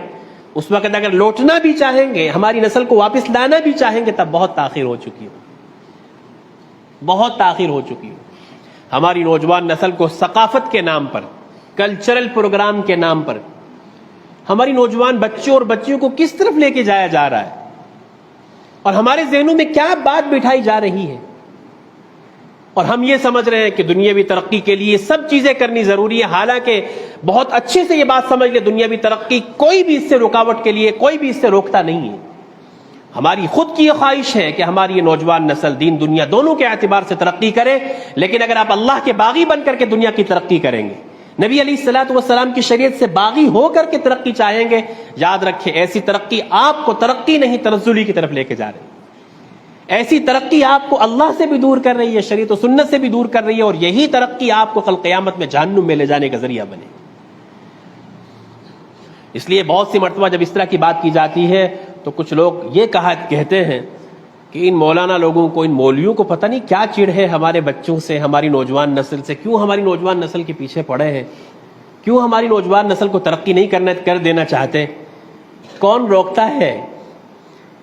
اس وقت اگر لوٹنا بھی چاہیں گے، ہماری نسل کو واپس لانا بھی چاہیں گے، تب بہت تاخیر ہو چکی ہو، بہت تاخیر ہو چکی ہو. ہماری نوجوان نسل کو ثقافت کے نام پر، کلچرل پروگرام کے نام پر ہماری نوجوان بچوں اور بچیوں کو کس طرف لے کے جایا جا رہا ہے، اور ہمارے ذہنوں میں کیا بات بٹھائی جا رہی ہے. اور ہم یہ سمجھ رہے ہیں کہ دنیاوی ترقی کے لیے سب چیزیں کرنی ضروری ہے، حالانکہ بہت اچھے سے یہ بات سمجھ لے، دنیاوی ترقی کوئی بھی اس سے رکاوٹ کے لیے کوئی بھی اس سے روکتا نہیں ہے. ہماری خود کی یہ خواہش ہے کہ ہماری یہ نوجوان نسل دین دنیا دونوں کے اعتبار سے ترقی کرے، لیکن اگر آپ اللہ کے باغی بن کر کے دنیا کی ترقی کریں گے، نبی علیہ الصلوۃ والسلام کی شریعت سے باغی ہو کر کے ترقی چاہیں گے، یاد رکھیں ایسی ترقی آپ کو ترقی نہیں تنزلی کی طرف لے کے جا رہی ہے. ایسی ترقی آپ کو اللہ سے بھی دور کر رہی ہے، شریعت و سنت سے بھی دور کر رہی ہے، اور یہی ترقی آپ کو کل قیامت میں جہنم میں لے جانے کا ذریعہ بنے. اس لیے بہت سی مرتبہ جب اس طرح کی بات کی جاتی ہے تو کچھ لوگ یہ کہتے ہیں کہ ان مولانا لوگوں کو، ان مولویوں کو پتہ نہیں کیا چڑ ہے ہمارے بچوں سے، ہماری نوجوان نسل سے، کیوں ہماری نوجوان نسل کے پیچھے پڑے ہیں، کیوں ہماری نوجوان نسل کو ترقی نہیں کر دینا چاہتے، کون روکتا ہے؟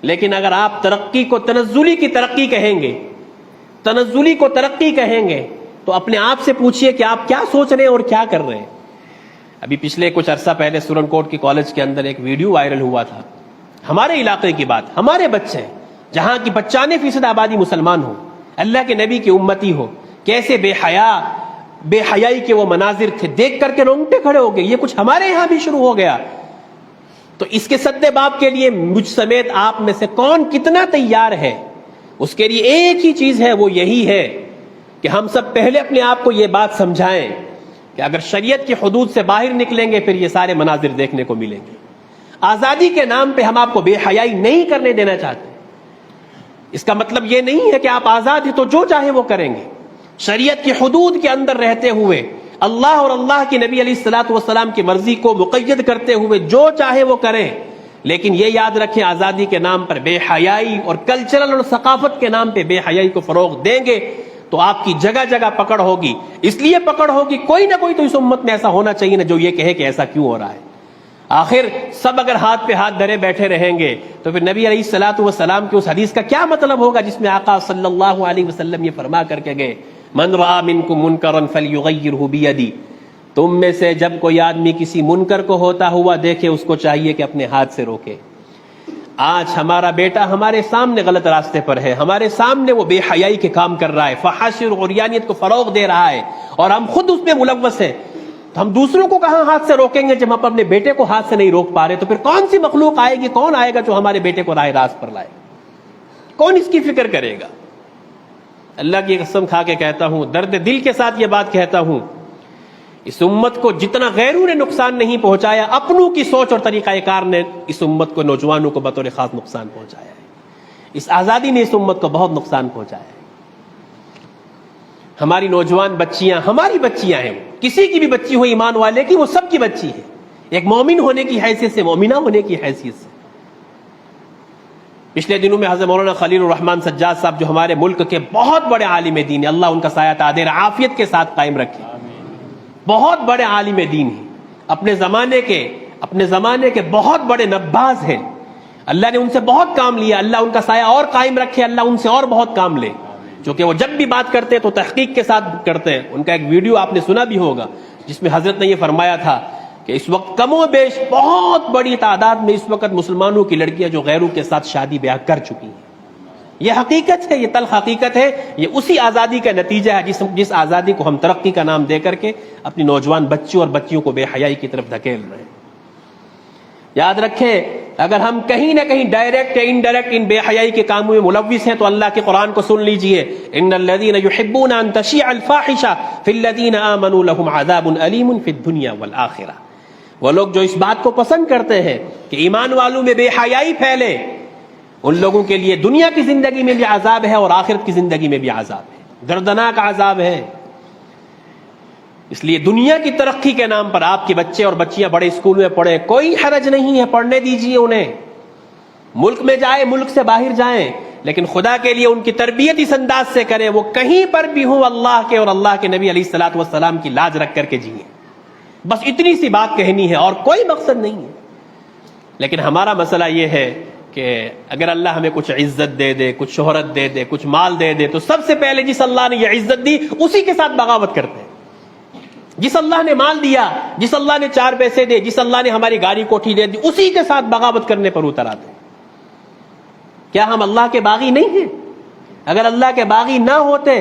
لیکن اگر آپ ترقی کو تنزلی کی ترقی کہیں گے، تنزلی کو ترقی کہیں گے، تو اپنے آپ سے پوچھئے کہ آپ کیا سوچ رہے ہیں اور کیا کر رہے ہیں۔ ابھی پچھلے کچھ عرصہ پہلے سورن کوٹ کی کالج کے اندر ایک ویڈیو وائرل ہوا تھا، ہمارے علاقے کی بات، ہمارے بچے جہاں کی 95% آبادی مسلمان ہو، اللہ کے نبی کی امتی ہو، کیسے بے حیائی کے وہ مناظر تھے، دیکھ کر کے رونگٹے کھڑے ہو گئے، یہ کچھ ہمارے یہاں بھی شروع ہو گیا۔ تو اس کے سد باب کے لیے مجھ سمیت آپ میں سے کون کتنا تیار ہے؟ اس کے لیے ایک ہی چیز ہے، وہ یہی ہے کہ ہم سب پہلے اپنے آپ کو یہ بات سمجھائیں کہ اگر شریعت کی حدود سے باہر نکلیں گے پھر یہ سارے مناظر دیکھنے کو ملیں گے۔ آزادی کے نام پہ ہم آپ کو بے حیائی نہیں کرنے دینا چاہتے۔ اس کا مطلب یہ نہیں ہے کہ آپ آزاد ہیں تو جو چاہے وہ کریں گے، شریعت کی حدود کے اندر رہتے ہوئے، اللہ اور اللہ کے نبی علیہ الصلوۃ والسلام کی مرضی کو مقید کرتے ہوئے جو چاہے وہ کریں، لیکن یہ یاد رکھیں آزادی کے نام پر بے حیائی اور کلچرل اور ثقافت کے نام پہ بے حیائی کو فروغ دیں گے تو آپ کی جگہ جگہ پکڑ ہوگی۔ اس لیے پکڑ ہوگی، کوئی نہ کوئی تو اس امت میں ایسا ہونا چاہیے نا جو یہ کہے کہ ایسا کیوں ہو رہا ہے۔ آخر سب اگر ہاتھ پہ ہاتھ دھرے بیٹھے رہیں گے تو پھر نبی علیہ الصلوۃ والسلام کی اس حدیث کا کیا مطلب ہوگا جس میں آقا صلی اللہ علیہ وسلم یہ فرما کر کے گئے، من رأى منکم منکرا فلیغیرہ بیدی، تم میں سے جب کوئی آدمی کسی منکر کو ہوتا ہوا دیکھے اس کو چاہیے کہ اپنے ہاتھ سے روکے۔ آج ہمارا بیٹا ہمارے سامنے غلط راستے پر ہے، ہمارے سامنے وہ بے حیائی کے کام کر رہا ہے، فحاشی اور عریانیت کو فروغ دے رہا ہے، اور ہم خود اس میں ملوث ہیں، تو ہم دوسروں کو کہاں ہاتھ سے روکیں گے جب ہم اپنے بیٹے کو ہاتھ سے نہیں روک پا رہے؟ تو پھر کون سی مخلوق آئے گی، کون آئے گا جو ہمارے بیٹے کو راہ راست پر لائے؟ کون اس کی فکر کرے گا؟ اللہ کی قسم کھا کے کہتا ہوں، درد دل کے ساتھ یہ بات کہتا ہوں، اس امت کو جتنا غیروں نے نقصان نہیں پہنچایا، اپنوں کی سوچ اور طریقہ کار نے اس امت کو، نوجوانوں کو بطور خاص نقصان پہنچایا ہے۔ اس آزادی نے اس امت کو بہت نقصان پہنچایا ہے۔ ہماری نوجوان بچیاں ہماری بچیاں ہیں، کسی کی بھی بچی ہو ایمان والے کی، وہ سب کی بچی ہے، ایک مومن ہونے کی حیثیت سے، مومنہ ہونے کی حیثیت سے۔ پچھلے دنوں میں حضرت مولانا خلیل الرحمن سجاد صاحب جو ہمارے ملک کے بہت بڑے عالم دین ہیں، اللہ ان کا سایہ تعدیر عافیت کے ساتھ قائم رکھے، بہت بڑے عالم دین ہیں، اپنے زمانے کے بہت بڑے نباز ہیں، اللہ نے ان سے بہت کام لیا، اللہ ان کا سایہ اور قائم رکھے، اللہ ان سے اور بہت کام لے، چونکہ وہ جب بھی بات کرتے ہیں تو تحقیق کے ساتھ کرتے ہیں۔ ان کا ایک ویڈیو آپ نے سنا بھی ہوگا جس میں حضرت نے یہ فرمایا تھا کہ اس وقت کم و بیش بہت بڑی تعداد میں اس وقت مسلمانوں کی لڑکیاں جو غیروں کے ساتھ شادی بیاہ کر چکی ہیں۔ یہ حقیقت ہے، یہ تلخ حقیقت ہے، یہ اسی آزادی کا نتیجہ ہے جس آزادی کو ہم ترقی کا نام دے کر کے اپنی نوجوان بچوں اور بچیوں کو بے حیائی کی طرف دھکیل رہے ہیں۔ یاد رکھیں، اگر ہم کہیں نہ کہیں ڈائریکٹ یا انڈائریکٹ ان بے حیائی کے کاموں میں ملوث ہیں تو اللہ کے قرآن کو سن لیجئے، ان الذین یحبون ان تشیع الفاحشہ فی الذین آمنوا لهم عذاب علیم فی الدنیا والآخرہ۔ وہ لوگ جو اس بات کو پسند کرتے ہیں کہ ایمان والوں میں بے حیائی پھیلے، ان لوگوں کے لیے دنیا کی زندگی میں بھی عذاب ہے اور آخرت کی زندگی میں بھی عذاب ہے، دردناک عذاب ہے۔ اس لیے دنیا کی ترقی کے نام پر آپ کے بچے اور بچیاں بڑے اسکول میں پڑھیں، کوئی حرج نہیں ہے، پڑھنے دیجیے انہیں، ملک میں جائیں، ملک سے باہر جائیں، لیکن خدا کے لیے ان کی تربیت اس انداز سے کریں، وہ کہیں پر بھی ہوں اللہ کے اور اللہ کے نبی علیہ الصلوۃ والسلام کی لاج رکھ کر کے جئیں۔ بس اتنی سی بات کہنی ہے اور کوئی مقصد نہیں ہے۔ لیکن ہمارا مسئلہ یہ ہے کہ اگر اللہ ہمیں کچھ عزت دے دے، کچھ شہرت دے دے، کچھ مال دے دے، تو سب سے پہلے جس اللہ نے یہ عزت دی اسی کے ساتھ بغاوت کرتے ہیں۔ جس اللہ نے مال دیا، جس اللہ نے 4 پیسے دے، جس اللہ نے ہماری گاڑی کوٹھی دے دی، اسی کے ساتھ بغاوت کرنے پر اتر آتے ہیں۔ کیا ہم اللہ کے باغی نہیں ہیں؟ اگر اللہ کے باغی نہ ہوتے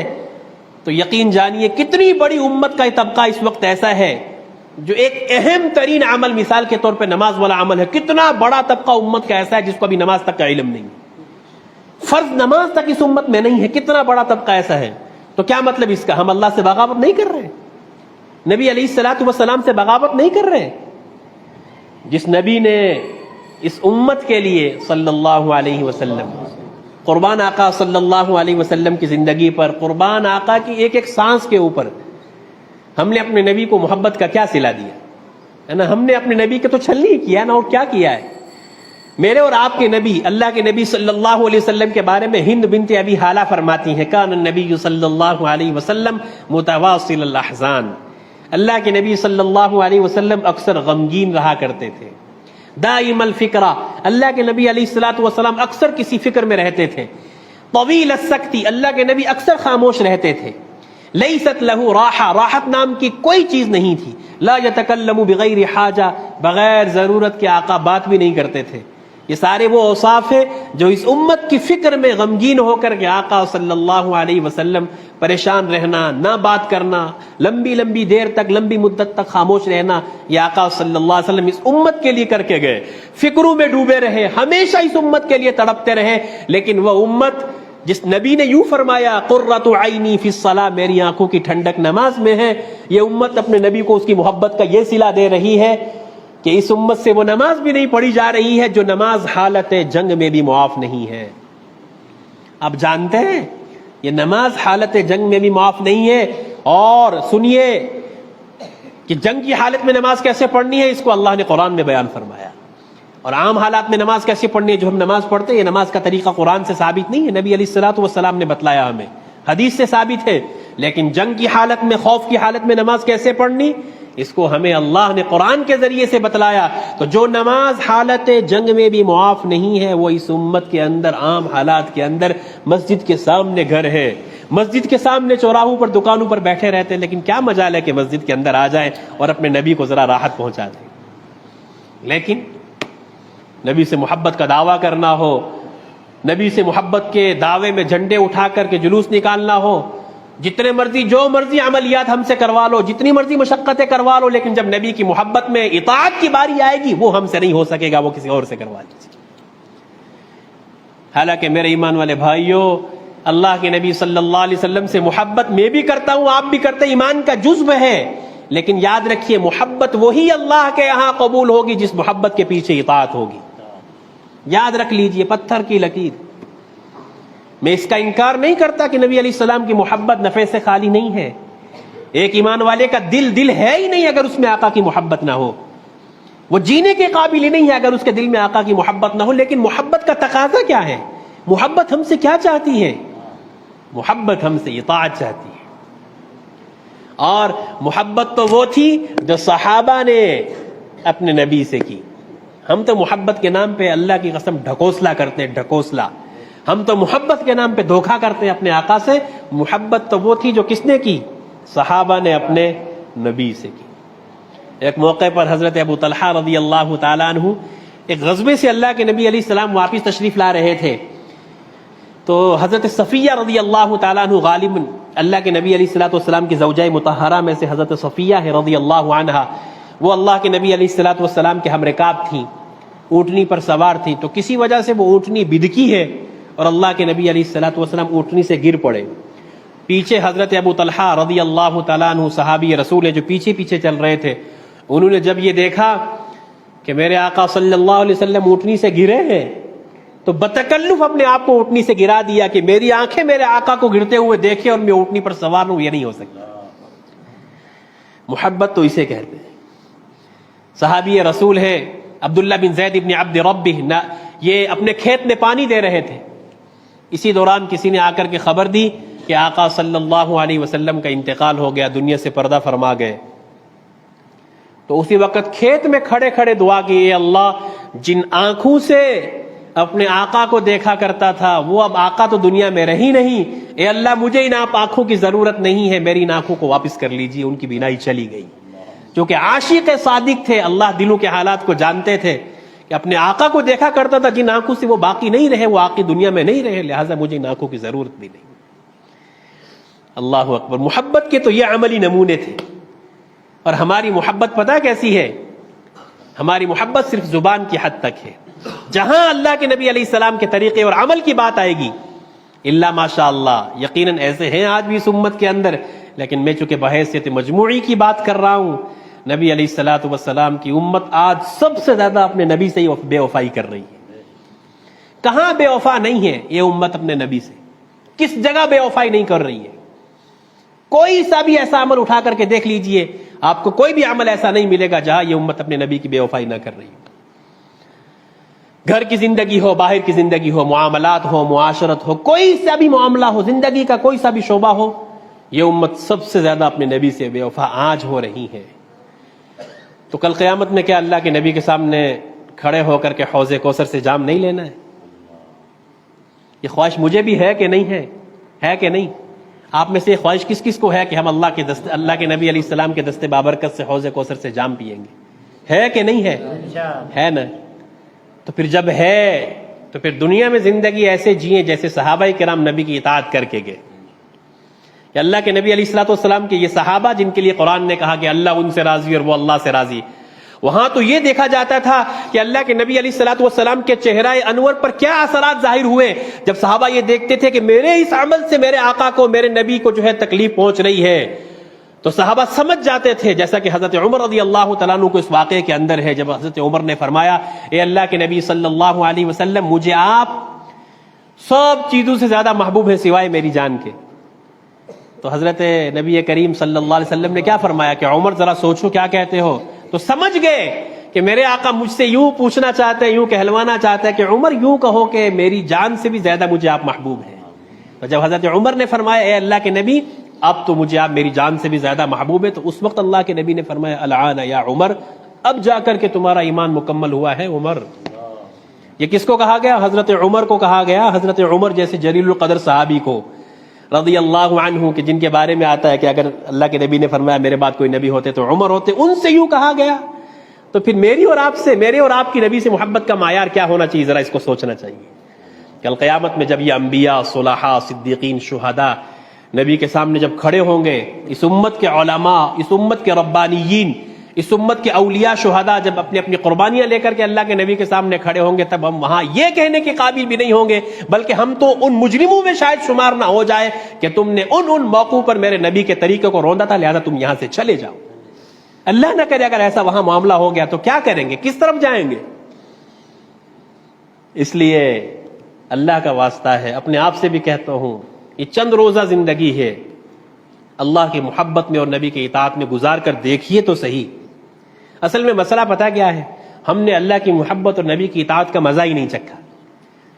تو یقین جانیے کتنی بڑی امت کا طبقہ اس وقت ایسا ہے جو ایک اہم ترین عمل، مثال کے طور پہ نماز والا عمل ہے، کتنا بڑا طبقہ امت کا ایسا ہے جس کو ابھی نماز تک کا علم نہیں، فرض نماز تک اس امت میں نہیں ہے، کتنا بڑا طبقہ ایسا ہے۔ تو کیا مطلب اس کا؟ ہم اللہ سے بغاوت نہیں کر رہے، نبی علیہ الصلوۃ والسلام سے بغاوت نہیں کر رہے۔ جس نبی نے اس امت کے لیے صلی اللہ علیہ وسلم، قربان آقا صلی اللہ علیہ وسلم کی زندگی پر، قربان آقا کی ایک ایک سانس کے اوپر ہم نے اپنے نبی کو محبت کا کیا صلہ دیا ہے نا؟ ہم نے اپنے نبی کے تو چھلنی ہی کیا نا، اور کیا کیا ہے؟ میرے اور آپ کے نبی اللہ کے نبی صلی اللہ علیہ وسلم کے بارے میں ہند بنت ابی حالہ فرماتی ہیں کان النبی صلی اللہ علیہ وسلم متواصل الاحزان، اللہ کے نبی صلی اللہ علیہ وسلم اکثر غمگین رہا کرتے تھے، دائم الفکرہ، اللہ کے نبی علیہ الصلوۃ والسلام اکثر کسی فکر میں رہتے تھے، طویل السکتی، اللہ کے نبی اکثر خاموش رہتے تھے، لیست لہ راحہ، راحت نام کی کوئی چیز نہیں تھی، لا یتکلم بغیر حاجہ، بغیر ضرورت کے آقا بات بھی نہیں کرتے تھے۔ یہ سارے وہ اوصاف ہیں جو اس امت کی فکر میں غمگین ہو کر کے آقا صلی اللہ علیہ وسلم پریشان رہنا، نہ بات کرنا، لمبی لمبی دیر تک، لمبی مدت تک خاموش رہنا، یہ آقا صلی اللہ علیہ وسلم اس امت کے لیے کر کے گئے، فکروں میں ڈوبے رہے، ہمیشہ اس امت کے لیے تڑپتے رہے، لیکن وہ امت جس نبی نے یوں فرمایا قرۃ عینی فی الصلاۃ، میری آنکھوں کی ٹھنڈک نماز میں ہے، یہ امت اپنے نبی کو اس کی محبت کا یہ صلہ دے رہی ہے کہ اس امت سے وہ نماز بھی نہیں پڑھی جا رہی ہے جو نماز حالت جنگ میں بھی معاف نہیں ہے۔ آپ جانتے ہیں یہ نماز حالت جنگ میں بھی معاف نہیں ہے، اور سنیے کہ جنگ کی حالت میں نماز کیسے پڑھنی ہے، اس کو اللہ نے قرآن میں بیان فرمایا، اور عام حالات میں نماز کیسے پڑھنی ہے جو ہم نماز پڑھتے ہیں، یہ نماز کا طریقہ قرآن سے ثابت نہیں ہے، نبی علیہ الصلوۃ والسلام نے بتلایا ہمیں، حدیث سے ثابت ہے، لیکن جنگ کی حالت میں، خوف کی حالت میں نماز کیسے پڑھنی، اس کو ہمیں اللہ نے قرآن کے ذریعے سے بتلایا۔ تو جو نماز حالت جنگ میں بھی معاف نہیں ہے، وہ اس امت کے اندر عام حالات کے اندر مسجد کے سامنے گھر ہے، مسجد کے سامنے چوراہوں پر، دکانوں پر بیٹھے رہتے ہیں، لیکن کیا مجال ہے کہ مسجد کے اندر آ جائیں اور اپنے نبی کو ذرا راحت پہنچا دیں۔ لیکن نبی سے محبت کا دعویٰ کرنا ہو، نبی سے محبت کے دعوے میں جھنڈے اٹھا کر کے جلوس نکالنا ہو، جتنے مرضی جو مرضی عملیات ہم سے کروا لو، جتنی مرضی مشقتیں کروا لو، لیکن جب نبی کی محبت میں اطاعت کی باری آئے گی وہ ہم سے نہیں ہو سکے گا، وہ کسی اور سے کروا لیجیے۔ حالانکہ میرے ایمان والے بھائیوں، اللہ کے نبی صلی اللہ علیہ وسلم سے محبت میں بھی کرتا ہوں، آپ بھی کرتے ہیں، ایمان کا جزو ہے، لیکن یاد رکھیے محبت وہی اللہ کے یہاں قبول ہوگی جس محبت کے پیچھے اطاعت ہوگی۔ یاد رکھ لیجئے، پتھر کی لکیر۔ میں اس کا انکار نہیں کرتا کہ نبی علیہ السلام کی محبت نفع سے خالی نہیں ہے، ایک ایمان والے کا دل ہے ہی نہیں اگر اس میں آقا کی محبت نہ ہو، وہ جینے کے قابل ہی نہیں ہے اگر اس کے دل میں آقا کی محبت نہ ہو۔ لیکن محبت کا تقاضا کیا ہے؟ محبت ہم سے کیا چاہتی ہے؟ محبت ہم سے اطاعت چاہتی ہے، اور محبت تو وہ تھی جو صحابہ نے اپنے نبی سے کی۔ ہم تو محبت کے نام پہ اللہ کی قسم ڈھکوسلا کرتے ہیں، ڈھکوسلا، ہم تو محبت کے نام پہ دھوکہ کرتے ہیں اپنے آقا سے۔ محبت تو وہ تھی جو کس نے کی؟ صحابہ نے اپنے نبی سے کی۔ ایک موقع پر حضرت ابو طلحہ رضی اللہ تعالیٰ عنہ ایک غزوے سے اللہ کے نبی علیہ السلام واپس تشریف لا رہے تھے، تو حضرت صفیہ رضی اللہ تعالیٰ عنہ، غالباً اللہ کے نبی علیہ الصلوۃ والسلام کی زوجہ مطہرہ میں سے حضرت صفیہ ہے رضی اللہ عنہا، وہ اللہ کے نبی علیہ الصلوۃ والسلام کے ہم رکاب تھیں، اونٹنی پر سوار تھیں، تو کسی وجہ سے وہ اونٹنی بدکی ہے اور اللہ کے نبی علیہ الصلوۃ والسلام اونٹنی سے گر پڑے۔ پیچھے حضرت ابو طلحہ رضی اللہ تعالیٰ عنہ صحابی رسول ہیں جو پیچھے پیچھے چل رہے تھے، انہوں نے جب یہ دیکھا کہ میرے آقا صلی اللہ علیہ وسلم اونٹنی سے گرے ہیں، تو بتکلف اپنے آپ کو اونٹنی سے گرا دیا کہ میری آنکھیں میرے آقا کو گرتے ہوئے دیکھیں اور میں اونٹنی پر سوار ہوں، یہ نہیں ہو سکتا۔ محبت تو اسے کہتے ہیں۔ صحابی رسول ہے عبداللہ بن زید بن عبد ربہ، یہ اپنے کھیت میں پانی دے رہے تھے، اسی دوران کسی نے آ کر کے خبر دی کہ آقا صلی اللہ علیہ وسلم کا انتقال ہو گیا، دنیا سے پردہ فرما گئے۔ تو اسی وقت کھیت میں کھڑے کھڑے دعا کی، اے اللہ، جن آنکھوں سے اپنے آقا کو دیکھا کرتا تھا وہ اب آقا تو دنیا میں رہی نہیں، اے اللہ مجھے ان آپ آنکھوں کی ضرورت نہیں ہے، میری ان آنکھوں کو واپس کر لیجیے۔ ان کی بینائی چلی گئی، جو کہ عاشق صادق تھے، اللہ دلوں کے حالات کو جانتے تھے، کہ اپنے آقا کو دیکھا کرتا تھا، جن آنکھوں سے وہ باقی نہیں رہے، وہ آقا دنیا میں نہیں رہے، لہٰذا مجھے ان آنکھوں کی ضرورت بھی نہیں۔ اللہ اکبر۔ محبت کے تو یہ عملی نمونے تھے، اور ہماری محبت پتہ کیسی ہے؟ ہماری محبت صرف زبان کی حد تک ہے، جہاں اللہ کے نبی علیہ السلام کے طریقے اور عمل کی بات آئے گی، اللہ ماشاء اللہ یقیناً ایسے ہیں آج بھی اس امت کے اندر، لیکن میں چونکہ بحیثیت مجموعی کی بات کر رہا ہوں، نبی علیہ الصلوۃ والسلام کی امت آج سب سے زیادہ اپنے نبی سے ہی بے وفائی کر رہی ہے۔ کہاں بے وفا نہیں ہے یہ امت اپنے نبی سے؟ کس جگہ بے وفائی نہیں کر رہی ہے؟ کوئی سا بھی ایسا عمل اٹھا کر کے دیکھ لیجئے، آپ کو کوئی بھی عمل ایسا نہیں ملے گا جہاں یہ امت اپنے نبی کی بے وفائی نہ کر رہی ہے۔ گھر کی زندگی ہو، باہر کی زندگی ہو، معاملات ہو، معاشرت ہو، کوئی سا بھی معاملہ ہو، زندگی کا کوئی سا بھی شعبہ ہو، یہ امت سب سے زیادہ اپنے نبی سے بے وفا آج ہو رہی ہے۔ تو کل قیامت میں کیا اللہ کے نبی کے سامنے کھڑے ہو کر کے حوض کوثر سے جام نہیں لینا ہے؟ یہ خواہش مجھے بھی ہے کہ نہیں ہے کہ نہیں؟ آپ میں سے یہ خواہش کس کس کو ہے کہ ہم اللہ کے نبی علیہ السلام کے دست بابرکت سے حوض کوثر سے جام پیئیں گے؟ ہے کہ نہیں ہے نا؟ تو پھر جب ہے تو پھر دنیا میں زندگی ایسے جئیں جیسے صحابہ کرام نبی کی اطاعت کر کے گئے۔ کہ اللہ کے نبی علیہ الصلوۃ والسلام کے یہ صحابہ جن کے لیے قرآن نے کہا کہ اللہ ان سے راضی اور وہ اللہ سے راضی، وہاں تو یہ دیکھا جاتا تھا کہ اللہ کے نبی علیہ الصلوۃ والسلام کے چہرہ انور پر کیا اثرات ظاہر ہوئے جب صحابہ یہ دیکھتے تھے کہ میرے اس عمل سے میرے آقا کو، میرے نبی کو جو ہے تکلیف پہنچ رہی ہے، تو صحابہ سمجھ جاتے تھے۔ جیسا کہ حضرت عمر رضی اللہ تعالیٰ عنہ کو اس واقعے کے اندر ہے، جب حضرت عمر نے فرمایا اے اللہ کے نبی صلی اللہ علیہ وسلم، مجھے آپ سب چیزوں سے زیادہ محبوب ہیں سوائے میری جان کے۔ تو حضرت نبی کریم صلی اللہ علیہ وسلم نے کیا فرمایا کہ عمر ذرا سوچو کیا کہتے ہو؟ تو سمجھ گئے کہ میرے آقا مجھ سے یوں پوچھنا چاہتے ہیں، یوں کہلوانا چاہتے ہیں کہ عمر یوں کہو کہ میری جان سے بھی زیادہ مجھے آپ محبوب ہیں۔ تو جب حضرت عمر نے فرمایا اے اللہ کے نبی اب تو مجھے آپ میری جان سے بھی زیادہ محبوب ہے، تو اس وقت اللہ کے نبی نے فرمایا الآن یا عمر، اب جا کر کے تمہارا ایمان مکمل ہوا ہے عمر۔ یہ کس کو کہا گیا؟ حضرت عمر کو کہا گیا، حضرت عمر جیسے جلیل القدر صحابی کو رضی اللہ عنہ، کہ جن کے بارے میں آتا ہے کہ اگر اللہ کے نبی نے فرمایا میرے بعد کوئی نبی ہوتے تو عمر ہوتے، ان سے یوں کہا گیا، تو پھر میری اور آپ سے، میرے اور آپ کی نبی سے محبت کا معیار کیا ہونا چاہیے؟ ذرا اس کو سوچنا چاہیے۔ کل قیامت میں جب یہ انبیاء، صلحاء، صدیقین، شہداء نبی کے سامنے جب کھڑے ہوں گے، اس امت کے علماء، اس امت کے ربانیین، اس امت کے اولیاء شہداء جب اپنی اپنی قربانیاں لے کر کے اللہ کے نبی کے سامنے کھڑے ہوں گے، تب ہم وہاں یہ کہنے کے قابل بھی نہیں ہوں گے، بلکہ ہم تو ان مجرموں میں شاید شمار نہ ہو جائے کہ تم نے ان موقعوں پر میرے نبی کے طریقے کو روندا تھا، لہذا تم یہاں سے چلے جاؤ۔ اللہ نہ کرے اگر ایسا وہاں معاملہ ہو گیا تو کیا کریں گے؟ کس طرف جائیں گے؟ اس لیے اللہ کا واسطہ ہے، اپنے آپ سے بھی کہتا ہوں، یہ چند روزہ زندگی ہے، اللہ کی محبت میں اور نبی کی اطاعت میں گزار کر دیکھیے تو صحیح۔ اصل میں مسئلہ پتہ کیا ہے؟ ہم نے اللہ کی محبت اور نبی کی اطاعت کا مزہ ہی نہیں چکھا،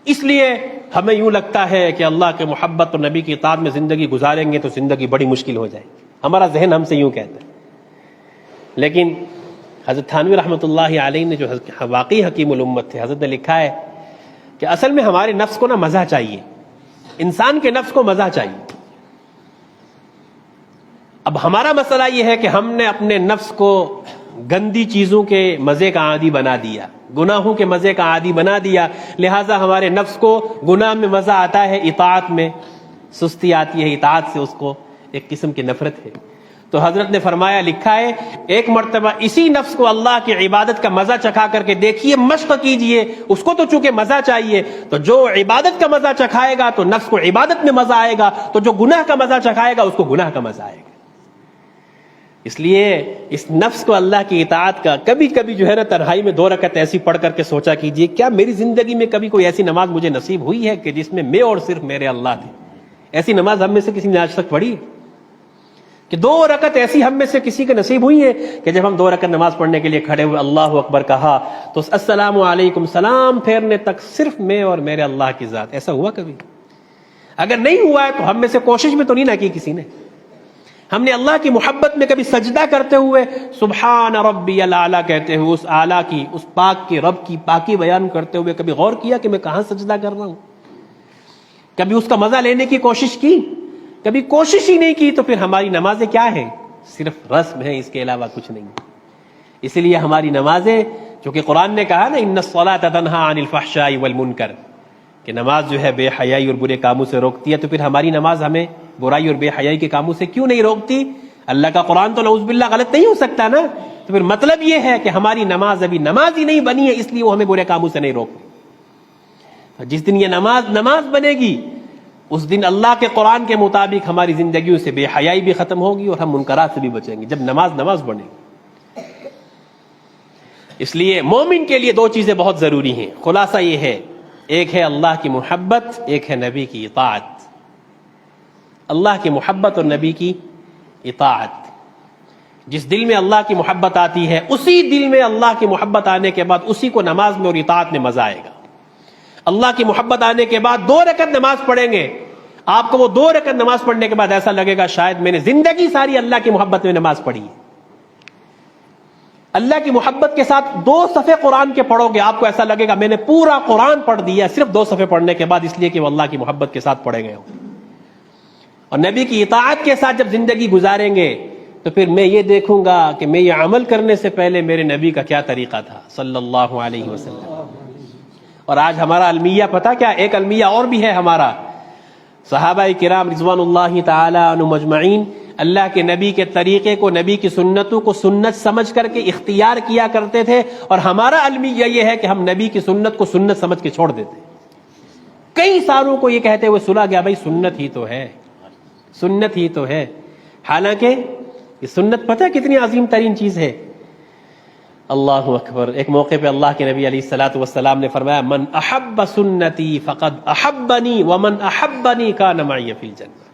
اس لیے ہمیں یوں لگتا ہے کہ اللہ کے محبت اور نبی کی اطاعت میں زندگی گزاریں گے تو زندگی بڑی مشکل ہو جائے گی، ہمارا ذہن ہم سے یوں کہتا ہے۔ لیکن حضرت تھانوی رحمۃ اللہ علیہ نے جو واقعی حکیم الامت تھے، حضرت نے لکھا ہے کہ اصل میں ہمارے نفس کو نا مزہ چاہیے، انسان کے نفس کو مزہ چاہیے۔ اب ہمارا مسئلہ یہ ہے کہ ہم نے اپنے نفس کو گندی چیزوں کے مزے کا عادی بنا دیا، گناہوں کے مزے کا عادی بنا دیا، لہٰذا ہمارے نفس کو گناہ میں مزہ آتا ہے، اطاعت میں سستی آتی ہے، اطاعت سے اس کو ایک قسم کی نفرت ہے۔ تو حضرت نے فرمایا، لکھا ہے، ایک مرتبہ اسی نفس کو اللہ کی عبادت کا مزہ چکھا کر کے دیکھیے، مشق کیجئے، اس کو تو چونکہ مزہ چاہیے، تو جو عبادت کا مزہ چکھائے گا تو نفس کو عبادت میں مزہ آئے گا، تو جو گناہ کا مزہ چکھائے گا اس کو گناہ کا مزہ آئے گا۔ اس لیے اس نفس کو اللہ کی اطاعت کا کبھی کبھی جو ہے نا تنہائی میں 2 رکعت ایسی پڑھ کر کے سوچا کیجئے، کیا میری زندگی میں کبھی کوئی ایسی نماز مجھے نصیب ہوئی ہے کہ جس میں میں اور صرف میرے اللہ تھے؟ ایسی نماز ہم میں سے کسی نے آج تک پڑھی کہ 2 رکعت ایسی ہم میں سے کسی کے نصیب ہوئی ہے کہ جب ہم 2 رکعت نماز پڑھنے کے لیے کھڑے ہوئے، اللہ اکبر کہا تو السلام علیکم سلام پھیرنے تک صرف میں اور میرے اللہ کی ذات؟ ایسا ہوا کبھی؟ اگر نہیں ہوا ہے تو ہم میں سے کوشش بھی تو نہیں نہ کی کسی نے۔ ہم نے اللہ کی محبت میں کبھی سجدہ کرتے ہوئے سبحان ربی الاعلیٰ کہتے ہوئے اس اعلیٰ کی، اس پاک کی، رب کی پاکی بیان کرتے ہوئے کبھی غور کیا کہ میں کہاں سجدہ کر رہا ہوں؟ کبھی اس کا مزہ لینے کی کوشش کی؟ کبھی کوشش ہی نہیں کی تو پھر ہماری نمازیں کیا ہیں؟ صرف رسم ہیں، اس کے علاوہ کچھ نہیں۔ اسی لیے ہماری نمازیں، چونکہ قرآن نے کہا نا ان الصلاۃ تنہی عن الفحشاء والمنکر، کہ نماز جو ہے بے حیائی اور برے کاموں سے روکتی ہے، تو پھر ہماری نماز ہمیں برائی اور بے حیائی کے کاموں سے کیوں نہیں روکتی؟ اللہ کا قرآن تو نعوذ باللہ غلط نہیں ہو سکتا نا، تو پھر مطلب یہ ہے کہ ہماری نماز ابھی نماز ہی نہیں بنی ہے، اس لیے وہ ہمیں برے کاموں سے نہیں روکتی۔ جس دن یہ نماز بنے گی اس دن اللہ کے قرآن کے مطابق ہماری زندگیوں سے بے حیائی بھی ختم ہوگی اور ہم منکرات سے بھی بچیں گے، جب نماز بنے گی۔ اس لیے مومن کے لیے 2 چیزیں بہت ضروری ہیں، خلاصہ یہ ہے، ایک ہے اللہ کی محبت، ایک ہے نبی کی اطاعت۔ اللہ کی محبت اور نبی کی اطاعت، جس دل میں اللہ کی محبت آتی ہے اسی دل میں اللہ کی محبت آنے کے بعد اسی کو نماز میں اور اطاعت میں مزہ آئے گا۔ اللہ کی محبت آنے کے بعد 2 رکعت نماز پڑھیں گے، آپ کو وہ 2 رکعت نماز پڑھنے کے بعد ایسا لگے گا شاید میں نے زندگی ساری اللہ کی محبت میں نماز پڑھی ہے۔ اللہ کی محبت کے ساتھ 2 صفحے قرآن کے پڑھو گے، آپ کو ایسا لگے گا میں نے پورا قرآن پڑھ دیا صرف 2 صفحے پڑھنے کے بعد، اس لیے کہ وہ اللہ کی محبت کے ساتھ پڑھے گئے ہوں۔ اور نبی کی اطاعت کے ساتھ جب زندگی گزاریں گے تو پھر میں یہ دیکھوں گا کہ میں یہ عمل کرنے سے پہلے میرے نبی کا کیا طریقہ تھا صلی اللہ علیہ وسلم۔ اور آج ہمارا المیہ پتہ کیا، ایک المیہ اور بھی ہے ہمارا، صحابہ کرام رضوان اللہ تعالی عنہم اجمعین اللہ کے نبی کے طریقے کو، نبی کی سنتوں کو سنت سمجھ کر کے اختیار کیا کرتے تھے، اور ہمارا المیہ یہ ہے کہ ہم نبی کی سنت کو سنت سمجھ کے چھوڑ دیتے۔ کئی سالوں کو یہ کہتے ہوئے سنا گیا بھائی سنت ہی تو ہے، سنت ہی تو ہے، حالانکہ یہ سنت پتہ ہے کتنی عظیم ترین چیز ہے۔ اللہ اکبر۔ ایک موقع پہ اللہ کے نبی علیہ الصلوۃ والسلام نے فرمایا من احب سنتی فقد احبنی ومن احبنی کان معی فی الجنہ۔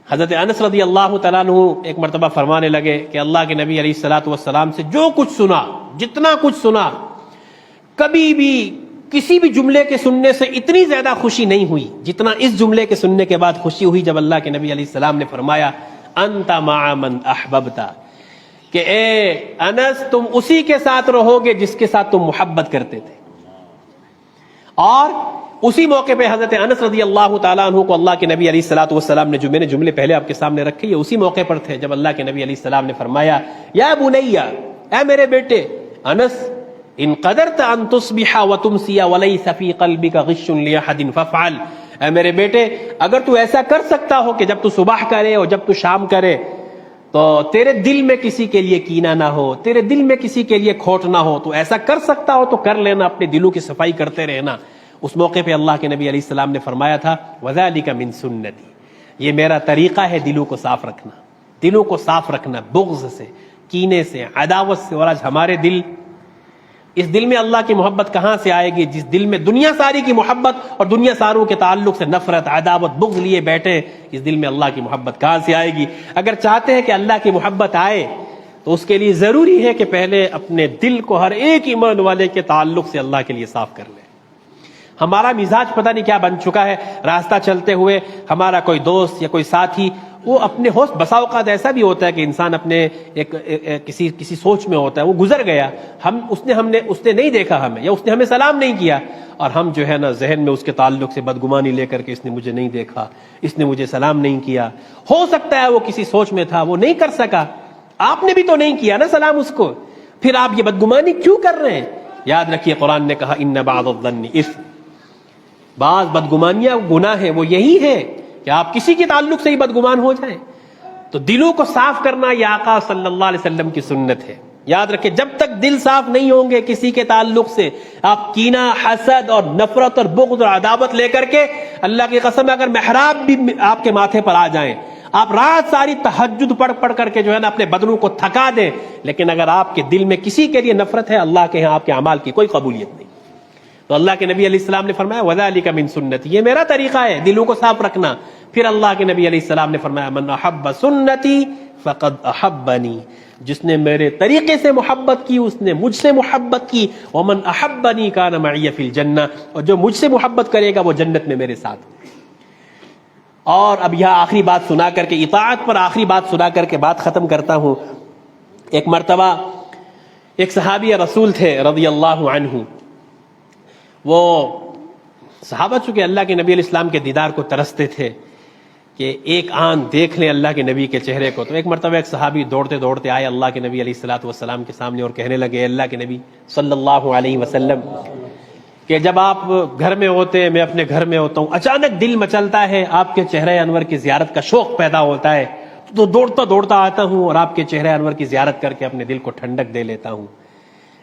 حضرت انس رضی اللہ تعالیٰ عنہ ایک مرتبہ فرمانے لگے کہ اللہ کے نبی علیہ الصلوۃ والسلام سے جو کچھ سنا، جتنا کچھ سنا، کبھی بھی کسی بھی جملے کے سننے سے اتنی زیادہ خوشی نہیں ہوئی جتنا اس جملے کے سننے کے بعد خوشی ہوئی جب اللہ کے نبی علیہ السلام نے فرمایا انت مع من احببت، کہ اے انس تم اسی کے ساتھ رہو گے جس کے ساتھ تم محبت کرتے تھے۔ اور اسی موقع پہ حضرت انس رضی اللہ تعالیٰ عنہ کو اللہ کے نبی علیہ الصلوۃ والسلام نے، جو میں نے جملے پہلے آپ کے سامنے رکھے یہ اسی موقع پر تھے جب اللہ کے نبی علیہ السلام نے فرمایا یا بنیا، اے میرے بیٹے انس، ان قدرت ان تصبح وتمسی وليس في قلبك غش لاحد فافعل، اے میرے بیٹے اگر تو ایسا کر سکتا ہو کہ جب تو صبح کرے اور جب تو شام کرے تو تیرے دل میں کسی کے لیے کینہ نہ ہو، تیرے دل میں کسی کے لیے کھوٹ نہ ہو، تو ایسا کر سکتا ہو تو کر لینا، اپنے دلوں کی صفائی کرتے رہنا۔ اس موقع پہ اللہ کے نبی علیہ السلام نے فرمایا تھا وذالک من سنتی، یہ میرا طریقہ ہے دلوں کو صاف رکھنا، دلوں کو صاف رکھنا بغض سے، کینے سے، عداوت سے۔ اور آج ہمارے دل، اس دل میں اللہ کی محبت کہاں سے آئے گی جس دل میں دنیا ساری کی محبت اور دنیا ساروں کے تعلق سے نفرت، عداوت، بغض لیے بیٹھے، اس دل میں اللہ کی محبت کہاں سے آئے گی؟ اگر چاہتے ہیں کہ اللہ کی محبت آئے تو اس کے لیے ضروری ہے کہ پہلے اپنے دل کو ہر ایک ایمان والے کے تعلق سے اللہ کے لیے صاف کر لیں۔ ہمارا مزاج پتہ نہیں کیا بن چکا ہے، راستہ چلتے ہوئے ہمارا کوئی دوست یا کوئی ساتھی وہ اپنے ہوش، بسا اوقات ایسا بھی ہوتا ہے کہ انسان اپنے کسی سوچ میں ہوتا ہے، وہ گزر گیا، اس نے نہیں دیکھا ہمیں، یا اس نے ہمیں سلام نہیں کیا، اور ہم جو ہے نا ذہن میں اس کے تعلق سے بدگمانی لے کر کے اس نے مجھے نہیں دیکھا، اس نے مجھے سلام نہیں کیا۔ ہو سکتا ہے وہ کسی سوچ میں تھا، وہ نہیں کر سکا، آپ نے بھی تو نہیں کیا نا سلام اس کو، پھر آپ یہ بدگمانی کیوں کر رہے ہیں؟ یاد رکھیے قرآن نے کہا ان بعض الظن اثم، بعض بدگمانیاں گناہ ہیں، وہ یہی ہے کہ آپ کسی کے تعلق سے ہی بدگمان ہو جائیں۔ تو دلوں کو صاف کرنا یہ آقا صلی اللہ علیہ وسلم کی سنت ہے۔ یاد رکھیں جب تک دل صاف نہیں ہوں گے کسی کے تعلق سے، آپ کینہ، حسد اور نفرت اور بغض اور عداوت لے کر کے، اللہ کی قسم اگر محراب بھی آپ کے ماتھے پر آ جائیں، آپ رات ساری تہجد پڑھ پڑھ کر کے جو ہے نا اپنے بدنوں کو تھکا دیں، لیکن اگر آپ کے دل میں کسی کے لیے نفرت ہے، اللہ کے ہاں آپ کے اعمال کی کوئی قبولیت نہیں۔ تو اللہ کے نبی علیہ السلام نے فرمایا وذالک من سنتی، یہ میرا طریقہ ہے دلوں کو صاف رکھنا۔ پھر اللہ کے نبی علیہ السلام نے فرمایا من احب سنتی فقد احبنی، جس نے میرے طریقے سے محبت کی اس نے مجھ سے محبت کی، ومن احبنی کان معی فی الجنہ، اور جو مجھ سے محبت کرے گا وہ جنت میں میرے ساتھ۔ اور اب یہاں آخری بات سنا کر کے، اطاعت پر آخری بات سنا کر کے بات ختم کرتا ہوں۔ ایک مرتبہ ایک صحابی رسول تھے رضی اللہ عنہ، وہ صحابہ چونکہ اللہ کے نبی علیہ السلام کے دیدار کو ترستے تھے کہ ایک آن دیکھ لیں اللہ کے نبی کے چہرے کو۔ تو ایک مرتبہ ایک صحابی دوڑتے دوڑتے آئے اللہ کے نبی علیہ الصلوۃ والسلام کے سامنے اور کہنے لگے اللہ کے نبی صلی اللہ علیہ وسلم کہ جب آپ گھر میں ہوتے ہیں، میں اپنے گھر میں ہوتا ہوں، اچانک دل مچلتا ہے، آپ کے چہرے انور کی زیارت کا شوق پیدا ہوتا ہے، تو دوڑتا دوڑتا آتا ہوں اور آپ کے چہرے انور کی زیارت کر کے اپنے دل کو ٹھنڈک دے لیتا ہوں۔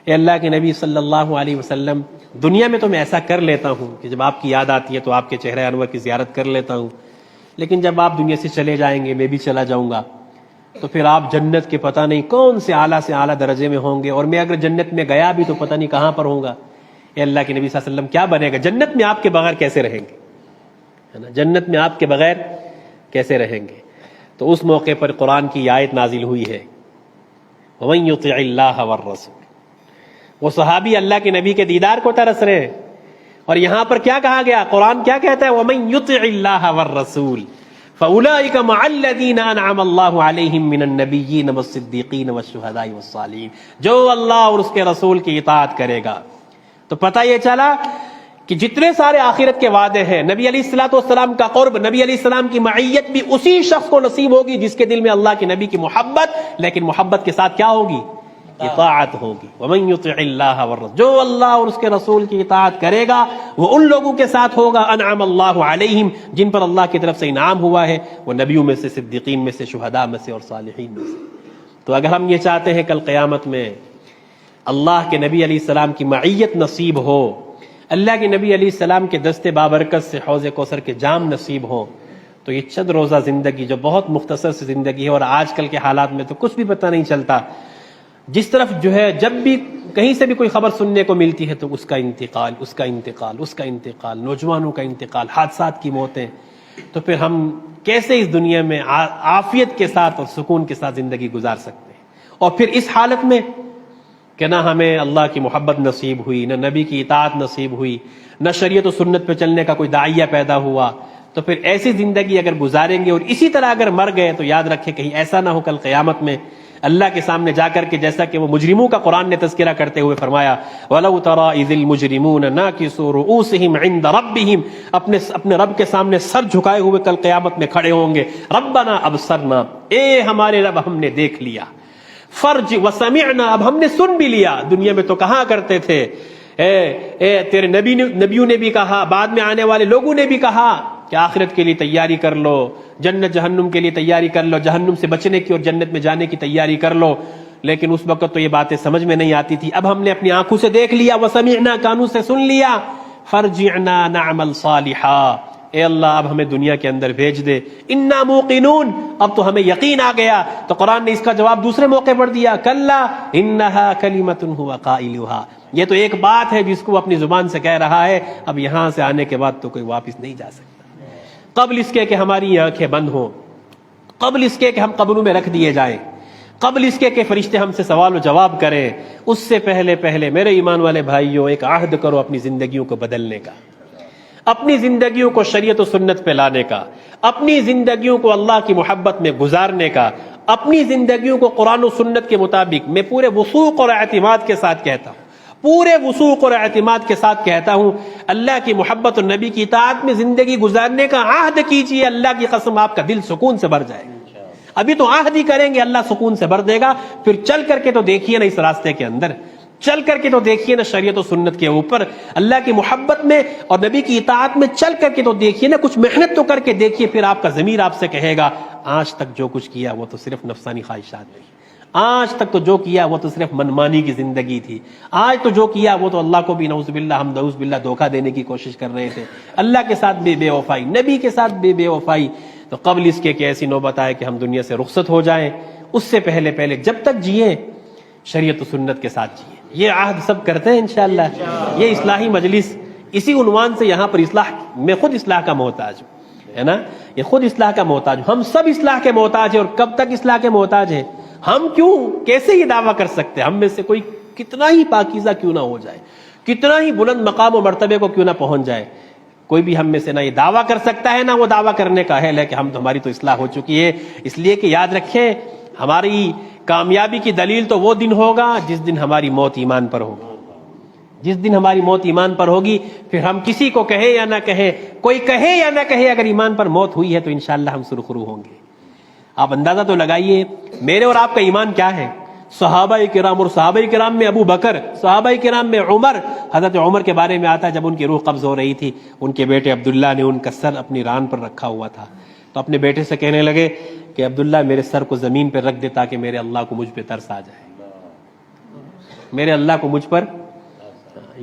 اے اللہ کے نبی صلی اللہ علیہ وسلم، دنیا میں تو میں ایسا کر لیتا ہوں کہ جب آپ کی یاد آتی ہے تو آپ کے چہرے انور کی زیارت کر لیتا ہوں، لیکن جب آپ دنیا سے چلے جائیں گے، میں بھی چلا جاؤں گا، تو پھر آپ جنت کے پتہ نہیں کون سے اعلیٰ درجے میں ہوں گے، اور میں اگر جنت میں گیا بھی تو پتہ نہیں کہاں پر ہوں گا۔ اے اللہ کے نبی صلی اللہ علیہ وسلم کیا بنے گا؟ جنت میں آپ کے بغیر کیسے رہیں گے؟ ہے نا، جنت میں آپ کے بغیر کیسے رہیں گے؟ تو اس موقع پر قرآن کی آیت نازل ہوئی ہے وَمَن يُطِعِ اللَّهَ وَالرَّسُولَ، وہ صحابی اللہ کے نبی کے دیدار کو ترس رہے ہیں. اور یہاں پر کیا کہا گیا؟ قرآن کیا کہتا ہے؟ وَمَن يُطِعِ اللَّهَ وَالرَّسُولِ فَأُولَٰئِكَ مَعَ الَّذِينَ أَنْعَمَ اللَّهُ عَلَيْهِم مِّنَ النَّبِيِّينَ وَالصِّدِّيقِينَ وَالشُّهَدَاءِ وَالصَّالِحِينَ. جو اللہ اور اس کے رسول کی اطاعت کرے گا. تو پتہ یہ چلا کہ جتنے سارے آخرت کے وعدے ہیں، نبی علیہ الصلوۃ والسلام کا قرب، نبی علیہ السلام کی معیت بھی اسی شخص کو نصیب ہوگی جس کے دل میں اللہ کے نبی کی محبت، لیکن محبت کے ساتھ کیا ہوگی؟ اطاعت ہوگی. وَمَن يُطِعِ اللَّهَ وَالرَّسُولَ، جو اللہ اور اس کے رسول کی اطاعت کرے گا وہ ان لوگوں کے ساتھ ہوگا انعم اللہ علیہم، جن پر اللہ کی طرف سے انعام ہوا ہے، وہ نبیوں میں سے، صدیقین میں سے، شہداء میں سے اور صالحین میں سے. تو اگر ہم یہ چاہتے ہیں کل قیامت میں اللہ کے نبی علیہ السلام کی معیت نصیب ہو، اللہ کے نبی علیہ السلام کے دستے بابرکت سے حوض کوثر کے جام نصیب ہو، تو یہ چند روزہ زندگی جو بہت مختصر سی زندگی ہے، اور آج کل کے حالات میں تو کچھ بھی پتہ نہیں چلتا، جس طرف جو ہے جب بھی کہیں سے بھی کوئی خبر سننے کو ملتی ہے تو اس کا انتقال، اس کا انتقال، اس کا انتقال، نوجوانوں کا انتقال، حادثات کی موتیں. تو پھر ہم کیسے اس دنیا میں عافیت کے ساتھ اور سکون کے ساتھ زندگی گزار سکتے ہیں؟ اور پھر اس حالت میں کہ نہ ہمیں اللہ کی محبت نصیب ہوئی، نہ نبی کی اطاعت نصیب ہوئی، نہ شریعت و سنت پہ چلنے کا کوئی داعیہ پیدا ہوا، تو پھر ایسی زندگی اگر گزاریں گے اور اسی طرح اگر مر گئے تو یاد رکھیں کہیں ایسا نہ ہو کل قیامت میں اللہ کے سامنے جا کر کے جیسا کہ وہ مجرموں کا قرآن نے تذکرہ کرتے ہوئے فرمایا وَلَوْ تَرَىٰ إِذِ الْمُجْرِمُونَ نَاكِسُو رُؤُوسِهِمْ عِنْدَ رَبِّهِمْ، اپنے رب کے سامنے سر جھکائے ہوئے کل قیامت میں کھڑے ہوں گے. ربنا ابصرنا، اے ہمارے رب ہم نے دیکھ لیا. فرج وسمعنا، اب ہم نے سن بھی لیا. دنیا میں تو کہا کرتے تھے، اے تیرے نبیوں نے بھی کہا، بعد میں آنے والے لوگوں نے بھی کہا کہ آخرت کے لیے تیاری کر لو، جنت جہنم کے لیے تیاری کر لو، جہنم سے بچنے کی اور جنت میں جانے کی تیاری کر لو. لیکن اس وقت تو یہ باتیں سمجھ میں نہیں آتی تھی. اب ہم نے اپنی آنکھوں سے دیکھ لیا، وسمعنا، کانوں سے سن لیا. فرجعنا نعمل صالحا، اے اللہ اب ہمیں دنیا کے اندر بھیج دے. انا موقنون، اب تو ہمیں یقین آ گیا. تو قرآن نے اس کا جواب دوسرے موقع پر دیا، کلا انہا کلمۃ ھو قائلھا، یہ تو ایک بات ہے جس کو اپنی زبان سے کہہ رہا ہے، اب یہاں سے آنے کے بعد تو کوئی واپس نہیں جا سکتا. قبل اس کے کہ ہماری آنکھیں بند ہوں، قبل اس کے کہ ہم قبروں میں رکھ دیے جائیں، قبل اس کے کہ فرشتے ہم سے سوال و جواب کریں، اس سے پہلے میرے ایمان والے بھائیوں ایک عہد کرو اپنی زندگیوں کو بدلنے کا، اپنی زندگیوں کو شریعت و سنت پہ لانے کا، اپنی زندگیوں کو اللہ کی محبت میں گزارنے کا، اپنی زندگیوں کو قرآن و سنت کے مطابق، میں پورے وثوق اور اعتماد کے ساتھ کہتا ہوں، پورے وثوق اور اعتماد کے ساتھ کہتا ہوں، اللہ کی محبت اور نبی کی اطاعت میں زندگی گزارنے کا عہد کیجئے. اللہ کی قسم آپ کا دل سکون سے بھر جائے گا. ابھی تو عہد ہی کریں گے، اللہ سکون سے بھر دے گا. پھر چل کر کے تو دیکھیے نا اس راستے کے اندر، چل کر کے تو دیکھیے نا شریعت و سنت کے اوپر، اللہ کی محبت میں اور نبی کی اطاعت میں چل کر کے تو دیکھیے نا، کچھ محنت تو کر کے دیکھیے. پھر آپ کا ضمیر آپ سے کہے گا آج تک جو کچھ کیا وہ تو صرف نفسانی خواہشات نہیں، آج تک تو جو کیا وہ تو صرف منمانی کی زندگی تھی، آج تو جو کیا وہ تو اللہ کو بھی نعوذ باللہ ہم نعوذ باللہ دھوکہ دینے کی کوشش کر رہے تھے، اللہ کے ساتھ بے وفائی، نبی کے ساتھ بے وفائی. تو قبل اس کے کہ ایسی نوبت آئے کہ ہم دنیا سے رخصت ہو جائیں، اس سے پہلے جب تک جئیں شریعت و سنت کے ساتھ جئیں. یہ عہد سب کرتے ہیں انشاءاللہ. یہ اصلاحی مجلس اسی عنوان سے یہاں پر اصلاح، میں خود اصلاح کا محتاج ہوں، ہے نا، یہ خود اصلاح کا محتاج ہوں. ہم سب اصلاح کے محتاج ہیں. اور کب تک اصلاح کے محتاج ہیں؟ ہم کیوں کیسے یہ دعویٰ کر سکتے ہیں؟ ہم میں سے کوئی کتنا ہی پاکیزہ کیوں نہ ہو جائے، کتنا ہی بلند مقام و مرتبے کو کیوں نہ پہنچ جائے، کوئی بھی ہم میں سے نہ یہ دعویٰ کر سکتا ہے نہ وہ دعویٰ کرنے کا اہل ہے کہ ہماری تو اصلاح ہو چکی ہے. اس لیے کہ یاد رکھیں ہماری کامیابی کی دلیل تو وہ دن ہوگا جس دن ہماری موت ایمان پر ہوگی. جس دن ہماری موت ایمان پر ہوگی، پھر ہم کسی کو کہیں یا نہ کہیں، کوئی کہے یا نہ کہے، اگر ایمان پر موت ہوئی ہے تو انشاءاللہ ہم سرخرو ہوں گے. آپ اندازہ تو لگائیے میرے اور آپ کا ایمان کیا ہے. صحابہ کرام، اور صحابہ کرام میں ابو بکر، صحابہ کرام میں عمر. حضرت عمر کے بارے میں آتا ہے جب ان کی روح قبض ہو رہی تھی، ان کے بیٹے عبداللہ نے ان کا سر اپنی ران پر رکھا ہوا تھا، تو اپنے بیٹے سے کہنے لگے کہ عبداللہ میرے سر کو زمین پہ رکھ دے تاکہ میرے اللہ کو مجھ پہ ترس آ جائے، میرے اللہ کو مجھ پر.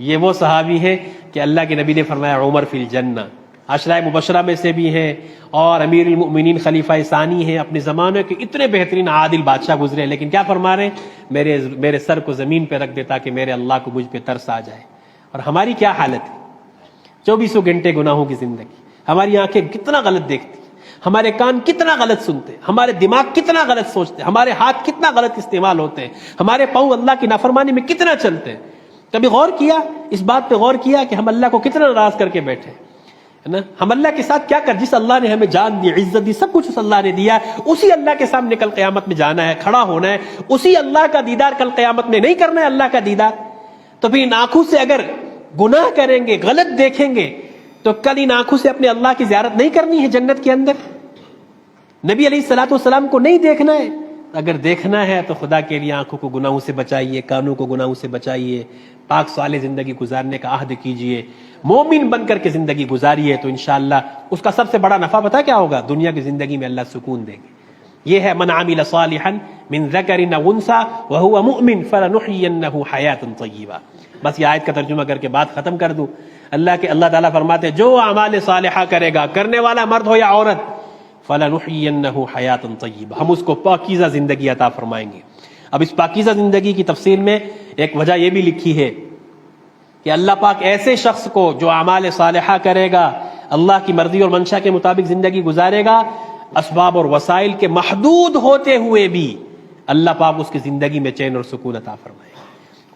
یہ وہ صحابی ہے کہ اللہ کے نبی نے فرمایا عمر فی الجنہ، عشرہ مبشرہ میں سے بھی ہیں اور امیر المؤمنین خلیفہ ثانی ہیں. اپنے زمانے کے اتنے بہترین عادل بادشاہ گزرے، لیکن کیا فرما رہے ہیں؟ میرے سر کو زمین پہ رکھ دیتا کہ میرے اللہ کو مجھ پہ ترس آ جائے. اور ہماری کیا حالت ہے؟ 24 گھنٹے گناہوں کی زندگی. ہماری آنکھیں کتنا غلط دیکھتی، ہمارے کان کتنا غلط سنتے، ہمارے دماغ کتنا غلط سوچتے، ہمارے ہاتھ کتنا غلط استعمال ہوتے ہیں، ہمارے پاؤں اللہ کی نافرمانی میں کتنا چلتے ہیں. کبھی غور کیا اس بات پہ غور کیا کہ ہم اللہ کو کتنا ناراض کر کے بیٹھے ہے نا؟ ہم اللہ کے ساتھ کیا کر، جس اللہ نے ہمیں جان دی، عزت دی، سب کچھ اس اللہ نے دیا ہے، اسی اللہ کے سامنے کل قیامت میں جانا ہے، کھڑا ہونا ہے، اسی اللہ کا دیدار کل قیامت میں نہیں کرنا ہے اللہ کا دیدار۔ تو پھر ان آنکھوں سے اگر گناہ کریں گے، غلط دیکھیں گے، تو کل ان آنکھوں سے اپنے اللہ کی زیارت نہیں کرنی ہے جنت کے اندر؟ نبی علیہ الصلوۃ والسلام کو نہیں دیکھنا ہے؟ اگر دیکھنا ہے تو خدا کے لیے آنکھوں کو گناہوں سے بچائیے، کانوں کو گناہوں سے بچائیے، پاک صالح زندگی گزارنے کا عہد کیجئے، مومن بن کر کے زندگی گزاریے، تو انشاءاللہ اس کا سب سے بڑا نفع پتہ کیا ہوگا؟ دنیا کی زندگی میں اللہ سکون دے گے۔ یہ ہے من عمل صالحا من ذکر او انثى وهو مؤمن فلنحيينه حیاتا طیبہ۔ بس یہ آیت کا ترجمہ کر کے بات ختم کر دوں۔ اللہ تعالیٰ فرماتے ہیں جو اعمال صالحہ کرے گا، کرنے والا مرد ہو یا عورت، فلنحيينه حیاتا طیبہ، ہم اس کو پاکیزہ زندگی عطا فرمائیں گے۔ اب اس پاکیزہ زندگی کی تفصیل میں ایک وجہ یہ بھی لکھی ہے کہ اللہ پاک ایسے شخص کو جو اعمال صالحہ کرے گا، اللہ کی مرضی اور منشا کے مطابق زندگی گزارے گا، اسباب اور وسائل کے محدود ہوتے ہوئے بھی اللہ پاک اس کی زندگی میں چین اور سکون عطا فرمائے گا۔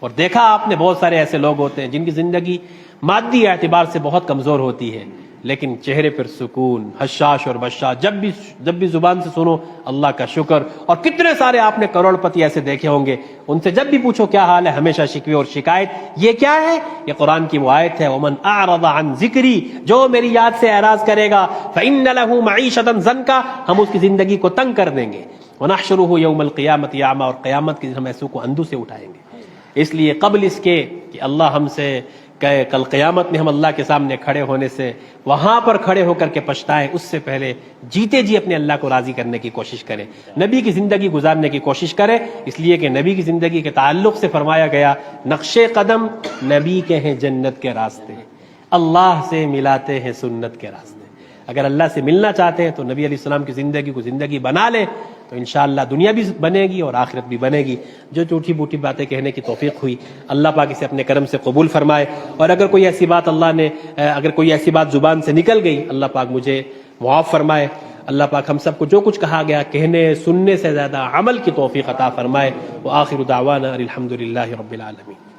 اور دیکھا آپ نے بہت سارے ایسے لوگ ہوتے ہیں جن کی زندگی مادی اعتبار سے بہت کمزور ہوتی ہے، لیکن چہرے پر سکون، حشاش اور بشاش، جب بھی زبان سے سنو اللہ کا شکر۔ اور کتنے سارے آپ نے کروڑ پتی ایسے دیکھے ہوں گے، ان سے جب بھی پوچھو کیا حال ہے، ہمیشہ شکوے اور شکایت۔ یہ کیا ہے؟ یہ قرآن کی وہ آیت ہے، وَمَنْ أَعْرَضَ عَنْ ذِكْرِي، جو میری یاد سے اعراض کرے گا، فَإِنَّ لَهُ مَعِيشَةً ضَنْكًا، ہم اس کی زندگی کو تنگ کر دیں گے، وَنَحْشُرُهُ يَوْمَ الْقِيَامَةِ أَعْمَى، اور قیامت کے دن ہم ایسوں کو اندھو سے اٹھائیں گے۔ اس لیے قبل اس کے کہ اللہ ہم سے کہ کل قیامت میں ہم اللہ کے سامنے کھڑے ہونے سے، وہاں پر کھڑے ہو کر کے پچھتائیں، اس سے پہلے جیتے جی اپنے اللہ کو راضی کرنے کی کوشش کریں، نبی کی زندگی گزارنے کی کوشش کریں، اس لیے کہ نبی کی زندگی کے تعلق سے فرمایا گیا نقش قدم نبی کے ہیں جنت کے راستے، اللہ سے ملاتے ہیں سنت کے راستے۔ اگر اللہ سے ملنا چاہتے ہیں تو نبی علیہ السلام کی زندگی کو زندگی بنا لیں، تو انشاءاللہ دنیا بھی بنے گی اور آخرت بھی بنے گی۔ جو ٹوٹی بوٹی باتیں کہنے کی توفیق ہوئی، اللہ پاک اسے اپنے کرم سے قبول فرمائے، اور اگر کوئی ایسی بات زبان سے نکل گئی، اللہ پاک مجھے معاف فرمائے۔ اللہ پاک ہم سب کو جو کچھ کہا گیا کہنے سننے سے زیادہ عمل کی توفیق عطا فرمائے۔ وآخر دعوانا الحمدللہ رب العالمین۔